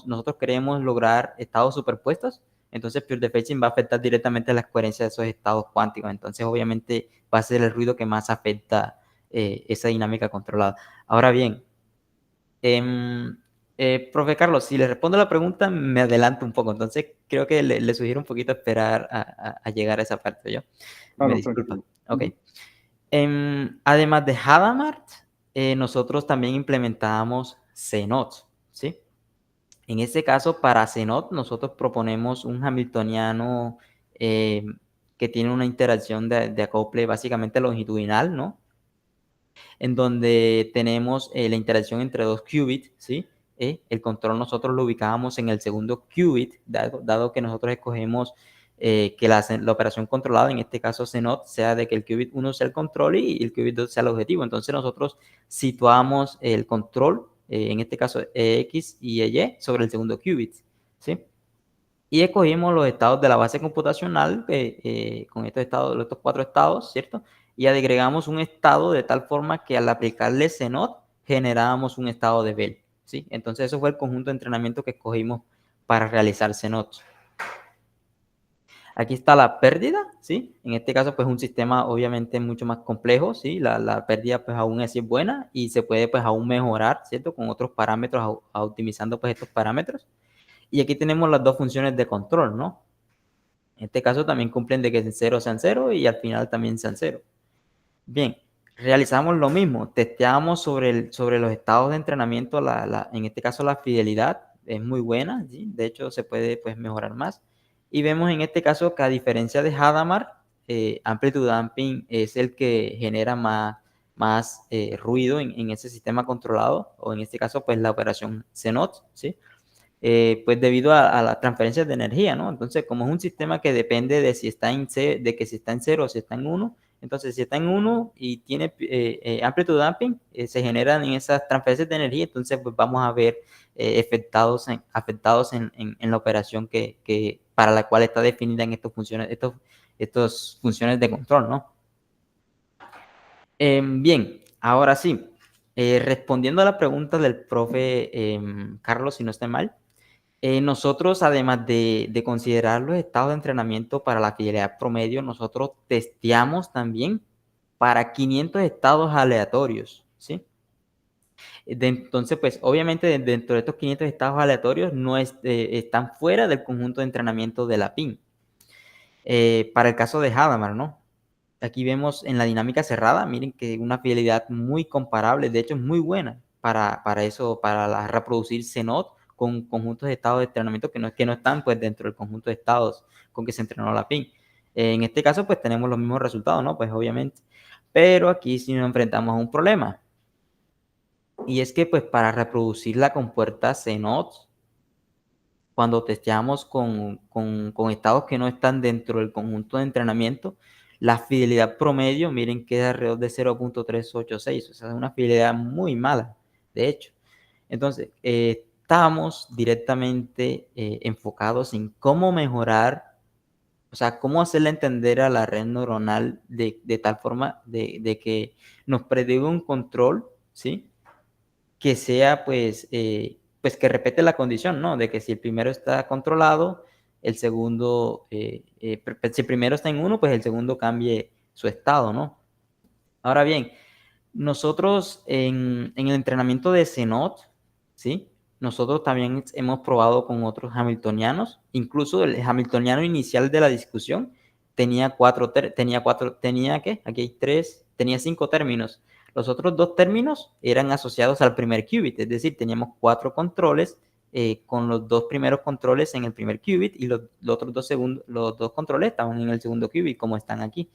nosotros queremos lograr estados superpuestos, entonces pure defacing va a afectar directamente la coherencia de esos estados cuánticos, entonces obviamente va a ser el ruido que más afecta esa dinámica controlada. Ahora bien, profe Carlos, si le respondo la pregunta me adelanto un poco, entonces creo que le sugiero un poquito esperar a llegar a esa parte, ¿yo? Me Claro, disculpa. tranquilo. Ok. Ujú. Además de Hadamard, nosotros también implementamos Zenot, ¿sí? En este caso, para Zenot, nosotros proponemos un hamiltoniano eh, que tiene una interacción de acople básicamente longitudinal, ¿no? En donde tenemos la interacción entre 2 qubits, ¿sí? El control nosotros lo ubicábamos en el segundo qubit, dado que nosotros escogemos que la operación controlada, en este caso CNOT, sea de que el qubit 1 sea el control y el qubit 2 sea el objetivo. Entonces nosotros situamos el control, en este caso EX y EY, sobre el segundo qubit, ¿sí? Y escogimos los estados de la base computacional con estos 4 estados, ¿cierto? Y agregamos un estado de tal forma que al aplicarle CNOT generábamos un estado de Bell, ¿sí? Entonces eso fue el conjunto de entrenamiento que escogimos para realizar CNOT. Aquí está la pérdida, ¿sí? En este caso, pues un sistema obviamente mucho más complejo, ¿sí? La pérdida pues aún así es buena y se puede pues aún mejorar, ¿cierto? Con otros parámetros, optimizando pues estos parámetros. Y aquí tenemos las dos funciones de control, ¿no? En este caso también cumplen de que en 0 sean 0 y al final también sean 0. Bien, realizamos lo mismo, testeamos sobre los estados de entrenamiento, en este caso la fidelidad es muy buena, ¿sí? De hecho se puede pues, mejorar más. Y vemos en este caso que a diferencia de Hadamard, Amplitude Damping es el que genera más ruido en ese sistema controlado, o en este caso pues la operación CNOT, ¿sí? Pues debido a las transferencias de energía, ¿no? Entonces, como es un sistema que depende de si está de que si está en 0 o si está en 1, entonces si está en 1 y tiene amplitude damping, se generan en esas transferencias de energía, entonces pues vamos a ver afectados en la operación para la cual está definida en estas funciones de control, ¿no? Bien, ahora sí, respondiendo a la pregunta del profe Carlos, si no estoy mal, nosotros, además de considerar los estados de entrenamiento para la fidelidad promedio, nosotros testeamos también para 500 estados aleatorios, ¿sí? Entonces, pues, obviamente, dentro de estos 500 estados aleatorios no están fuera del conjunto de entrenamiento de la PIN. Para el caso de Hadamard, ¿no? Aquí vemos en la dinámica cerrada, miren que una fidelidad muy comparable, de hecho es muy buena para eso, para reproducir CNOT con conjuntos de estados de entrenamiento que no están pues dentro del conjunto de estados con que se entrenó la PIN. En este caso pues tenemos los mismos resultados, ¿no? Pues obviamente. Pero aquí sí nos enfrentamos a un problema. Y es que pues para reproducir la compuerta CNOT, cuando testeamos con estados que no están dentro del conjunto de entrenamiento, la fidelidad promedio, miren, queda alrededor de 0.386, o sea, es una fidelidad muy mala, de hecho. Entonces, estamos directamente enfocados en cómo mejorar, o sea, cómo hacerle entender a la red neuronal de tal forma de que nos prediga un control, ¿sí? Que sea, pues que repete la condición, ¿no? De que si el primero está controlado, el segundo, si el primero está en 1, pues el segundo cambie su estado, ¿no? Ahora bien, nosotros en el entrenamiento de CNOT, ¿sí? Nosotros también hemos probado con otros hamiltonianos, incluso el hamiltoniano inicial de la discusión tenía ¿qué? Aquí hay 3, tenía 5 términos. Los otros 2 términos eran asociados al primer qubit, es decir, teníamos 4 controles con los 2 primeros controles en el primer qubit y los otros los 2 controles estaban en el segundo qubit, como están aquí.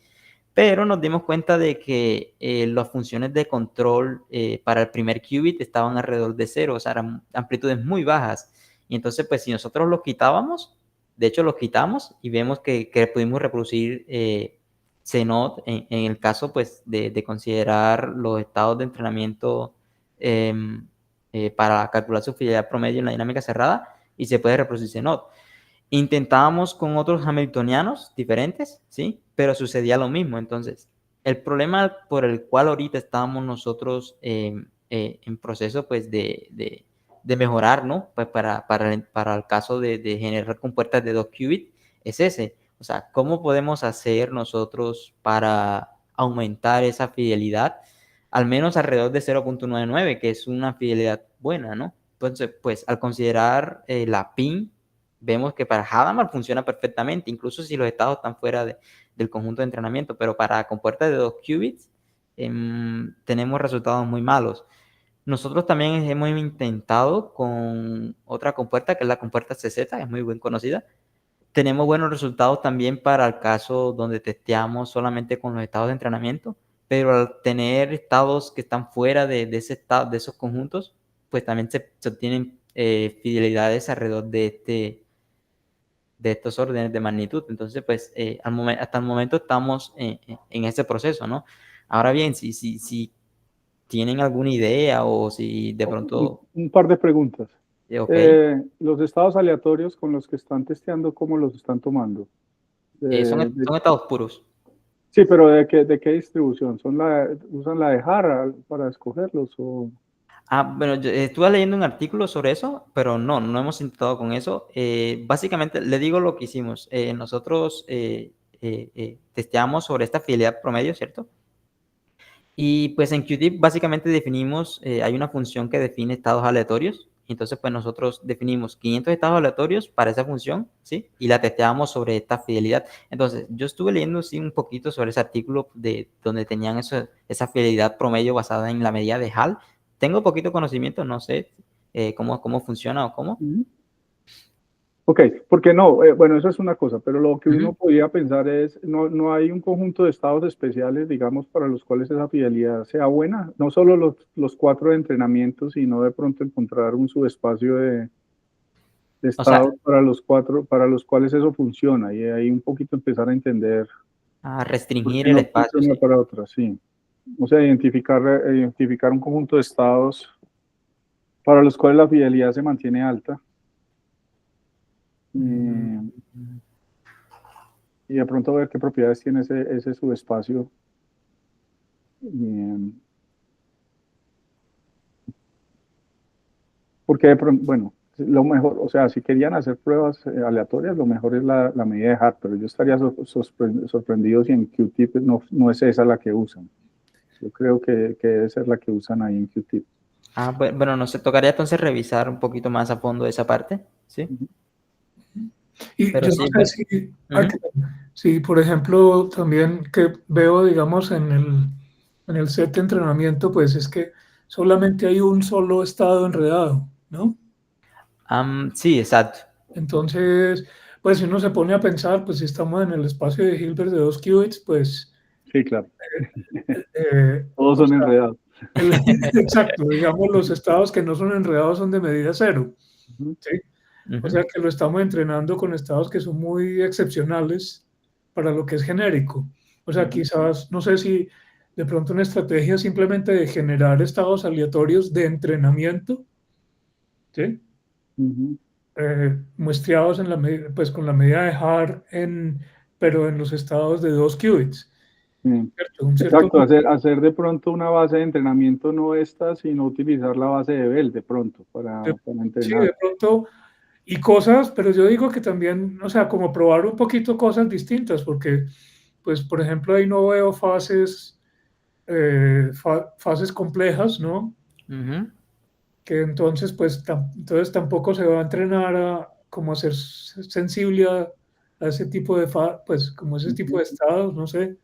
Pero nos dimos cuenta de que las funciones de control para el primer qubit estaban alrededor de 0, o sea, eran amplitudes muy bajas. Y entonces, pues si nosotros los quitábamos, de hecho los quitamos y vemos que pudimos reproducir CNOT en el caso pues, de considerar los estados de entrenamiento para calcular su fidelidad promedio en la dinámica cerrada y se puede reproducir CNOT. Intentábamos con otros hamiltonianos diferentes, ¿sí? Pero sucedía lo mismo. Entonces, el problema por el cual ahorita estábamos nosotros en proceso, pues, de mejorar, ¿no? Pues para el caso de generar compuertas de 2 qubits, es ese. O sea, ¿cómo podemos hacer nosotros para aumentar esa fidelidad? Al menos alrededor de 0.99, que es una fidelidad buena, ¿no? Entonces, pues, al considerar la PIN, vemos que para Hadamard funciona perfectamente, incluso si los estados están fuera del conjunto de entrenamiento, pero para compuertas de 2 qubits tenemos resultados muy malos. Nosotros también hemos intentado con otra compuerta, que es la compuerta CZ, es muy bien conocida. Tenemos buenos resultados también para el caso donde testeamos solamente con los estados de entrenamiento, pero al tener estados que están fuera de ese estado, de esos conjuntos, pues también se obtienen fidelidades alrededor de estos órdenes de magnitud. Entonces, pues, hasta el momento estamos en ese proceso, ¿no? Ahora bien, si tienen alguna idea o si de pronto... Un par de preguntas. Ok. Los estados aleatorios con los que están testeando, ¿cómo los están tomando? Son estados puros. Sí, pero ¿de qué distribución? ¿Usan la de Hara para escogerlos? O... Bueno, yo estuve leyendo un artículo sobre eso, pero no hemos intentado con eso. Básicamente, le digo lo que hicimos. Nosotros testeamos sobre esta fidelidad promedio, ¿cierto? Y pues en QTIP básicamente definimos, hay una función que define estados aleatorios Entonces, pues nosotros definimos 500 estados aleatorios para esa función, ¿sí? Y la testeamos sobre esta fidelidad. Entonces, yo estuve leyendo, sí, un poquito sobre ese artículo de donde tenían esa fidelidad promedio basada en la medida de Hall. Tengo poquito conocimiento, no sé cómo funciona o cómo. Ok, porque no, bueno, eso es una cosa, pero lo que uno Ujú. podría pensar es, no hay un conjunto de estados especiales, digamos, para los cuales esa fidelidad sea buena, no solo los 4 de entrenamiento, sino de pronto encontrar un subespacio de O sea, estados para los 4, para los cuales eso funciona, y ahí un poquito empezar a entender a por restringir qué el no espacio, funciona sí. para otras, sí. O sea, identificar un conjunto de estados para los cuales la fidelidad se mantiene alta. Mm, eh, y de pronto ver qué propiedades tiene ese subespacio. eh, Porque de pronto, bueno, lo mejor, o sea, si querían hacer pruebas aleatorias, lo mejor es la medida de Hart, pero yo estaría sorprendido si en Qtip no es esa la que usan. Yo creo que debe ser la que usan ahí en Qtip. Bueno, nos tocaría entonces revisar un poquito más a fondo esa parte, ¿sí? Ujú. Y Pero yo no sí, sé bueno. si, Ujú. si, por ejemplo, también que veo, digamos, en el set de entrenamiento, pues es que solamente hay un solo estado enredado, ¿no? Sí, exacto. Entonces, pues si uno se pone a pensar, pues si estamos en el espacio de Hilbert de 2 qubits, pues, Sí, claro. Todos o son sea, enredados. el- exacto, digamos, los estados que no son enredados son de medida cero, Ujú. ¿sí? O Ujú. sea que lo estamos entrenando con estados que son muy excepcionales para lo que es genérico. O sea, Ujú. quizás, no sé si de pronto una estrategia simplemente de generar estados aleatorios de entrenamiento, ¿sí? Ujú. Muestreados en pues con la medida de Hart, pero en los estados de 2 qubits, Sí. ¿cierto? Un cierto Exacto, hacer de pronto una base de entrenamiento no esta, sino utilizar la base de Bell de pronto para sí, entrenar. de pronto, y cosas, pero yo digo que también, o sea, como probar un poquito cosas distintas, porque, pues, por ejemplo, ahí no veo fases complejas, ¿no? Ujú. Que entonces, pues, entonces tampoco se va a entrenar como a ser sensible a ese tipo de, pues, como ese tipo Ujú. de estados, no sé.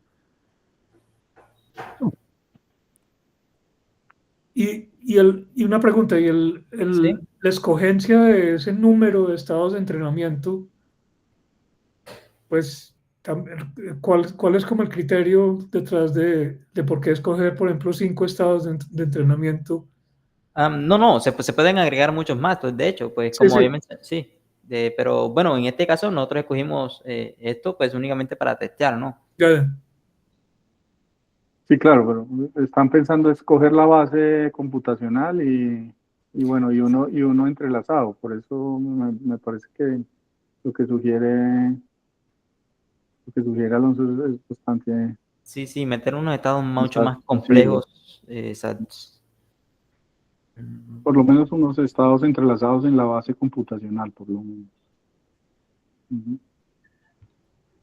Y una pregunta, Sí. la escogencia de ese número de estados de entrenamiento, pues, ¿cuál es como el criterio detrás de por qué escoger, por ejemplo, 5 estados de entrenamiento? No, se pueden agregar muchos más, pues de hecho, pues Sí, como sí, había mencionado, sí. Pero bueno, en este caso nosotros escogimos esto pues únicamente para testear, ¿no? ya, Sí, claro, pero están pensando escoger la base computacional y bueno, y uno entrelazado. Por eso me parece que lo que sugiere, lo que sugiere Alonso es bastante, Sí, meter unos estados mucho más sensible. complejos, exactos. Mm, Por lo menos unos estados entrelazados en la base computacional, por lo menos. Ujú.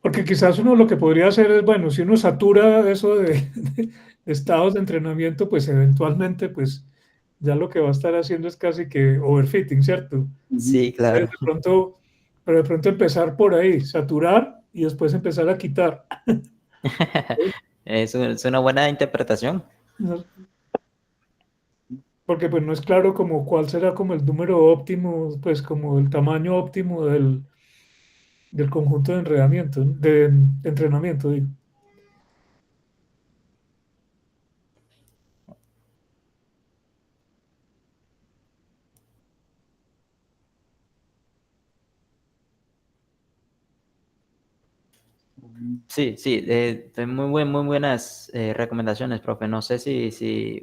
porque quizás uno lo que podría hacer es, bueno, si uno satura eso de estados de entrenamiento, pues eventualmente, pues ya lo que va a estar haciendo es casi que overfitting, ¿cierto? Ujú. Sí, claro. Entonces, pero de pronto empezar por ahí, saturar y después empezar a quitar. Es una buena interpretación. ¿No? Porque pues no es claro como cuál será como el número óptimo, pues como el tamaño óptimo del conjunto de enredamiento, de entrenamiento, digo. Sí, muy buenas recomendaciones, profe. No sé si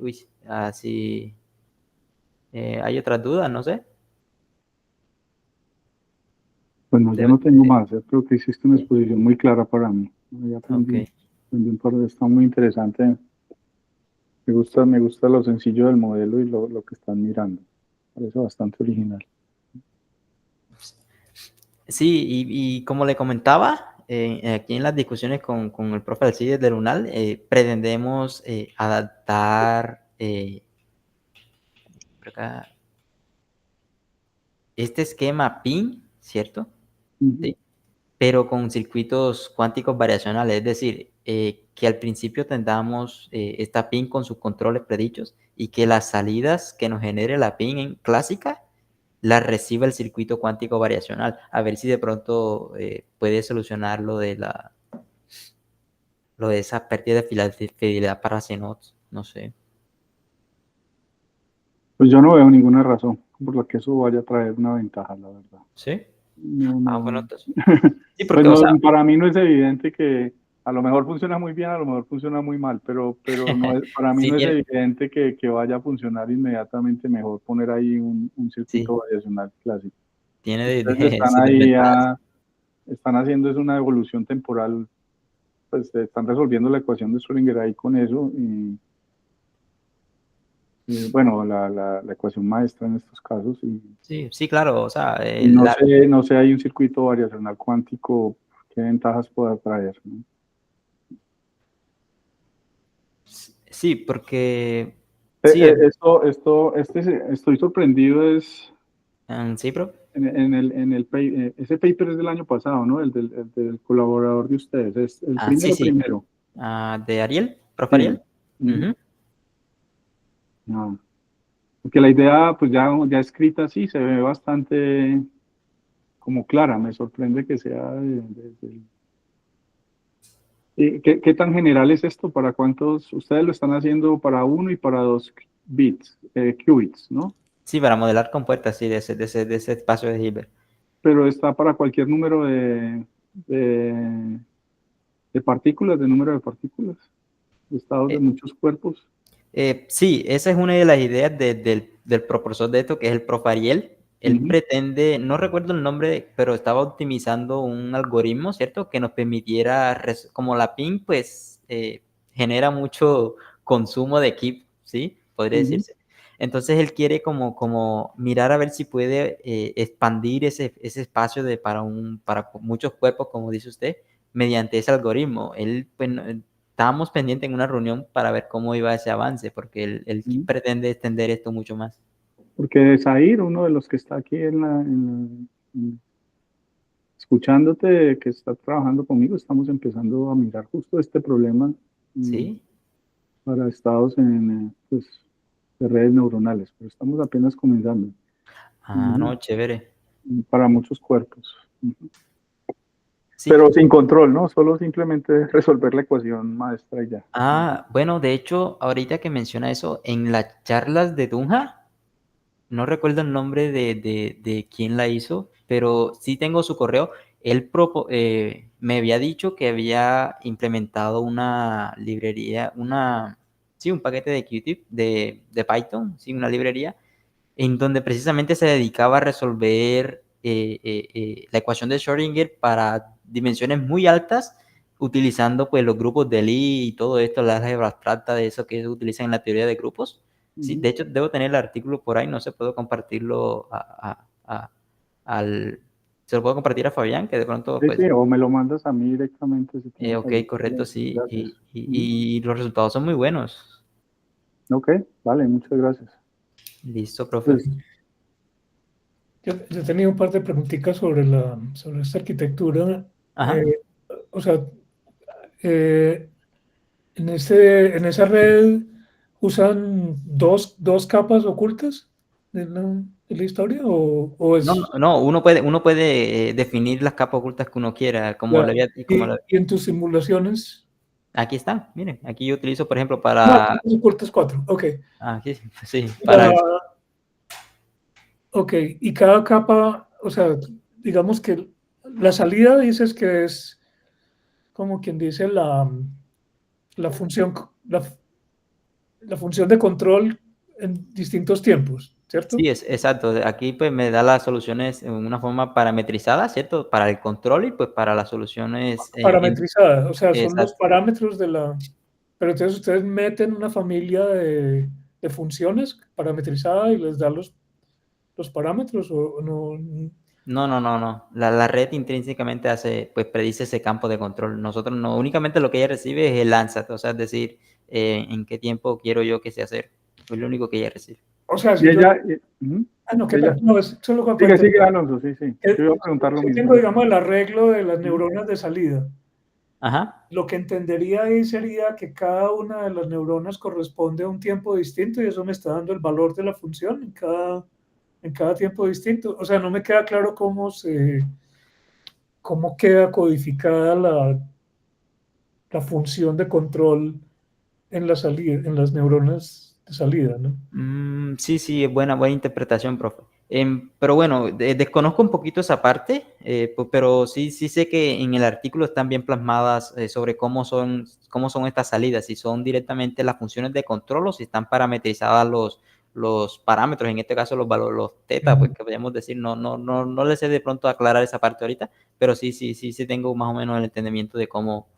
hay otras dudas, no sé. Bueno, yo Debe- no tengo más. Yo creo que hiciste una sí, exposición muy clara para mí. Ya ok. aprendí un par de, está muy interesante. Me gusta lo sencillo del modelo y lo que están mirando. Parece bastante original. Sí, y como le comentaba, aquí en las discusiones con el profe Alcides del UNAL, pretendemos adaptar por acá, este esquema PIN, ¿cierto? Ujú. Sí, pero con circuitos cuánticos variacionales, es decir, que al principio tengamos esta PIN con sus controles predichos y que las salidas que nos genere la PIN en clásica las reciba el circuito cuántico variacional. A ver si de pronto puede solucionar lo de esa pérdida de fidelidad para CNOTs, no sé. Pues yo no veo ninguna razón por la que eso vaya a traer una ventaja, la verdad. ¿Sí? No, Ah, bueno, no. entonces. Sí, Pues porque, o no, sea, para mí no es evidente que a lo mejor funciona muy bien, a lo mejor funciona muy mal, pero no es, para mí sí no es tiene, evidente que vaya a funcionar inmediatamente mejor poner ahí un circuito sí, variacional clásico. tiene Ustedes están sus ahí, desventajas. están haciendo es una evolución temporal, pues están resolviendo la ecuación de Schrödinger ahí con eso, y, bueno, la ecuación maestra en estos casos, Sí, sí, claro, o sea, y no sé, hay un circuito variacional cuántico, qué ventajas pueda traer, ¿no? sí, porque, sí, Estoy sorprendido sí, bro. ese paper es del año pasado, ¿no? El del colaborador de ustedes, es el Ah, sí, primero sí. primero. Ah, de Ariel, profe Sí. Ariel. Mm, Ujú. no. Porque la idea, pues ya escrita así, se ve bastante como clara. Me sorprende que sea ¿qué tan general es esto? ¿Para cuántos? Ustedes lo están haciendo para 1 y para 2 bits, qubits, ¿no? Sí, para modelar compuertas, sí, de ese espacio de Hilbert. Pero está para cualquier número de partículas, de número de partículas, de estados de Eh, muchos cuerpos. sí, esa es una de las ideas del propulsor de esto, que es el profe Ariel. Él Ujú, pretende, no recuerdo el nombre, pero estaba optimizando un algoritmo, ¿cierto? Que nos permitiera, como la PIN, pues, genera mucho consumo de equipo, ¿sí? Podría ujú. decirse. Entonces él quiere como mirar a ver si puede expandir ese espacio para muchos cuerpos, como dice usted, mediante ese algoritmo. Él, pues, estábamos pendientes en una reunión para ver cómo iba ese avance, porque él Ujú. pretende extender esto mucho más. Porque Zair, uno de los que está aquí escuchándote, que está trabajando conmigo, estamos empezando a mirar justo este problema mm, ¿Sí? para estados pues, de redes neuronales, pero estamos apenas comenzando. Ah, Ujú. no, chévere. Para muchos cuerpos. Ujú. Sí. Pero sin control, ¿no? Solo simplemente resolver la ecuación maestra y ya. Ujú. Ah, bueno, de hecho, ahorita que menciona eso, en las charlas de Dunja, no recuerdo el nombre de quién la hizo, pero sí tengo su correo. Él me había dicho que había implementado una librería, sí, un paquete de Qtip de Python, sí, una librería, en donde precisamente se dedicaba a resolver la ecuación de Schrödinger para dimensiones muy altas, utilizando pues los grupos de Lie y todo esto, la álgebra abstracta de eso que se utiliza en la teoría de grupos. Sí, Ujú. de hecho debo tener el artículo por ahí, no sé, puedo compartirlo al... Se lo puedo compartir a Fabián, que de pronto Sí, sí, pues... o me lo mandas a mí directamente si tienes ok, ahí. correcto, sí, Gracias. Ujú. y los resultados son muy buenos. Ok, vale, muchas gracias. Listo, profe. Pues, Yo tenía un par de preguntitas sobre esta arquitectura. Ajá. Eh, o sea, eh, en esa red usan dos capas ocultas de la historia o No, es no, uno puede definir las capas ocultas que uno quiera, como ya, le había, y en tus simulaciones, aquí están, miren, aquí yo utilizo, por ejemplo, no, para, capas ocultas cuatro, ok. aquí, sí, para, La- ok, y cada capa, o sea, digamos que la salida dices que es como quien dice la función, la función de control en distintos tiempos, ¿cierto? sí, es exacto, aquí pues me da las soluciones en una forma parametrizada, ¿cierto? Para el control y pues para las soluciones, Parametrizada, o sea, son los exacto. parámetros de la... Pero entonces ustedes meten una familia de funciones parametrizada y les dan los parámetros o no. No, no, no, no, la red intrínsecamente pues predice ese campo de control, nosotros no, únicamente lo que ella recibe es el answer, o sea, es decir, en qué tiempo quiero yo que se hacer, es lo único que ella recibe. O sea, Y si yo... ella, no, qué ella, pena. No, es solo para sigue, entender. sigue, Alonso, sí, sí. Yo iba a preguntar lo Si mismo. tengo, digamos, el arreglo de las neuronas de salida. Ajá. Lo que entendería ahí sería que cada una de las neuronas corresponde a un tiempo distinto y eso me está dando el valor de la función en cada tiempo distinto. O sea, no me queda claro cómo queda codificada la función de control en la salida, en las neuronas de salida, ¿no? Sí, sí, es buena interpretación, profe. Pero bueno, desconozco un poquito esa parte, pero sí, sí sé que en el artículo están bien plasmadas sobre cómo son estas salidas, si son directamente las funciones de control o si están parametrizadas los parámetros, en este caso los valores, los teta, pues que podríamos decir, no les sé de pronto aclarar esa parte ahorita, pero sí tengo más o menos el entendimiento de cómo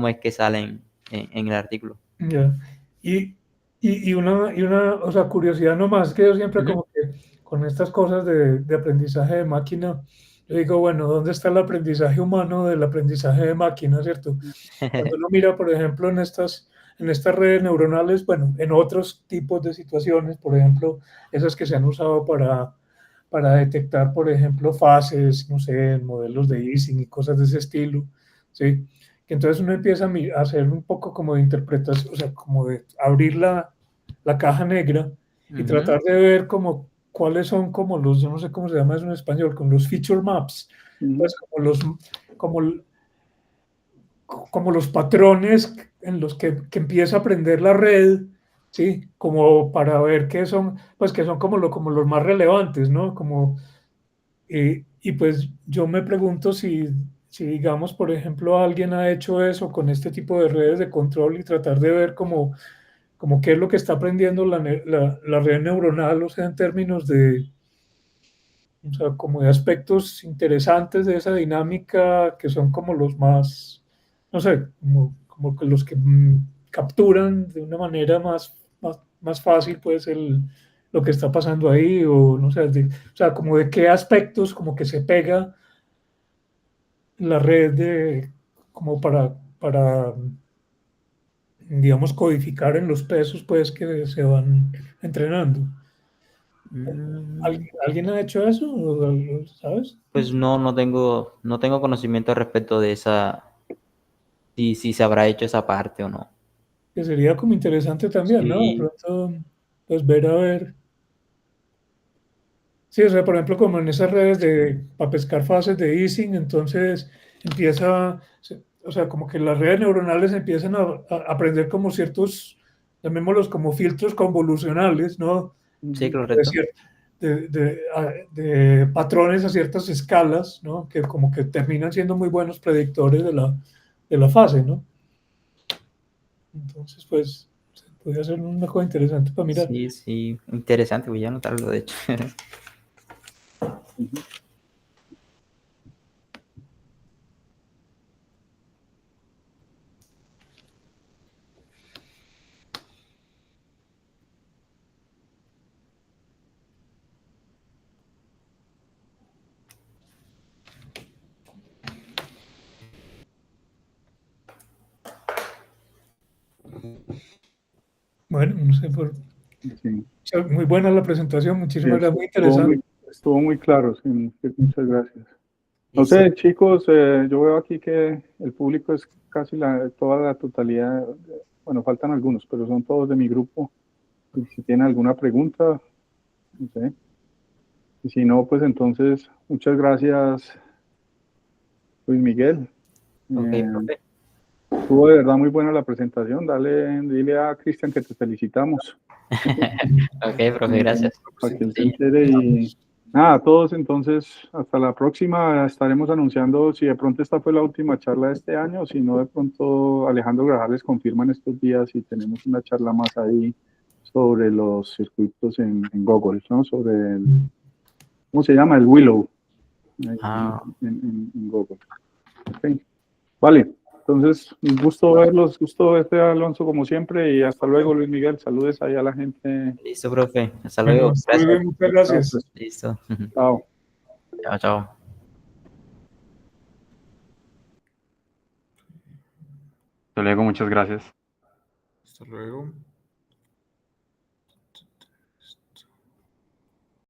es que salen en el artículo. Ya. Y, y una, o sea, curiosidad nomás, que yo siempre como que con estas cosas de aprendizaje de máquina, yo digo, bueno, ¿dónde está el aprendizaje humano del aprendizaje de máquina, cierto? Cuando uno mira, por ejemplo, en estas redes neuronales, bueno, en otros tipos de situaciones, por ejemplo, esas que se han usado para detectar, por ejemplo, fases, no sé, en modelos de Ising y cosas de ese estilo, ¿sí? Que entonces uno empieza a hacer un poco como de interpretación, o sea, como de abrir la caja negra y tratar de ver como cuáles son como los, yo no sé cómo se llama eso en español, como los feature maps, pues como, como los patrones en los que empieza a aprender la red, ¿sí? Como para ver qué son, pues que son como los más relevantes, ¿no? Y pues yo me pregunto si, digamos, por ejemplo, alguien ha hecho eso con este tipo de redes de control y tratar de ver como qué es lo que está aprendiendo la red neuronal, o sea, en términos o sea, como de aspectos interesantes de esa dinámica que son como los más, no sé, como que los que capturan de una manera más fácil, pues, lo que está pasando ahí, o no sé, o sea, como de qué aspectos como que se pega la red como para, digamos, codificar en los pesos, pues, que se van entrenando. Mm, ¿Alguien ha hecho eso? ¿Sabes? Pues no tengo conocimiento respecto de si se habrá hecho esa parte o no. Que sería como interesante también, ¿no? De Sí, pronto, pues ver a ver. Sí, o sea, por ejemplo, como en esas redes para pescar fases de Ising, entonces o sea, como que las redes neuronales empiezan a aprender como ciertos, llamémoslos como filtros convolucionales, ¿no? sí, De, correcto. cier- de patrones a ciertas escalas, ¿no? Que como que terminan siendo muy buenos predictores de la fase, ¿no? Entonces, pues, podría ser una cosa interesante para mirar. Sí, sí, interesante, voy a anotarlo de hecho. Bueno, no sé, Sí, muy buena la presentación, sí, muchísimas gracias, muy interesante. estuvo muy claro, sí, muchas gracias. No Listo. sé, chicos, yo veo aquí que el público es casi toda la totalidad, bueno, faltan algunos, pero son todos de mi grupo. Y si tienen alguna pregunta, no sé. Y si no, pues entonces, muchas gracias, Luis Miguel. Ok, Eh, profe. Estuvo de verdad muy buena la presentación. Dile a Cristian que te felicitamos. Ok, profe, Eh, gracias. para que él se Sí, entere y nada, a todos entonces, hasta la próxima estaremos anunciando si de pronto esta fue la última charla de este año, o si no de pronto Alejandro Grajales confirma en estos días y tenemos una charla más ahí sobre los circuitos en Google, ¿no? Sobre ¿cómo se llama? El Willow ahí Ah, en Google. Ok. Vale, entonces un gusto verlos, gusto verte Alonso como siempre y hasta luego Luis Miguel, saludes ahí a la gente. listo, profe. Hasta Bueno, luego. hasta Gracias. luego, muchas Chao, gracias. pues. Listo. Chao. Chao, chao. Hasta luego, muchas gracias. Hasta luego.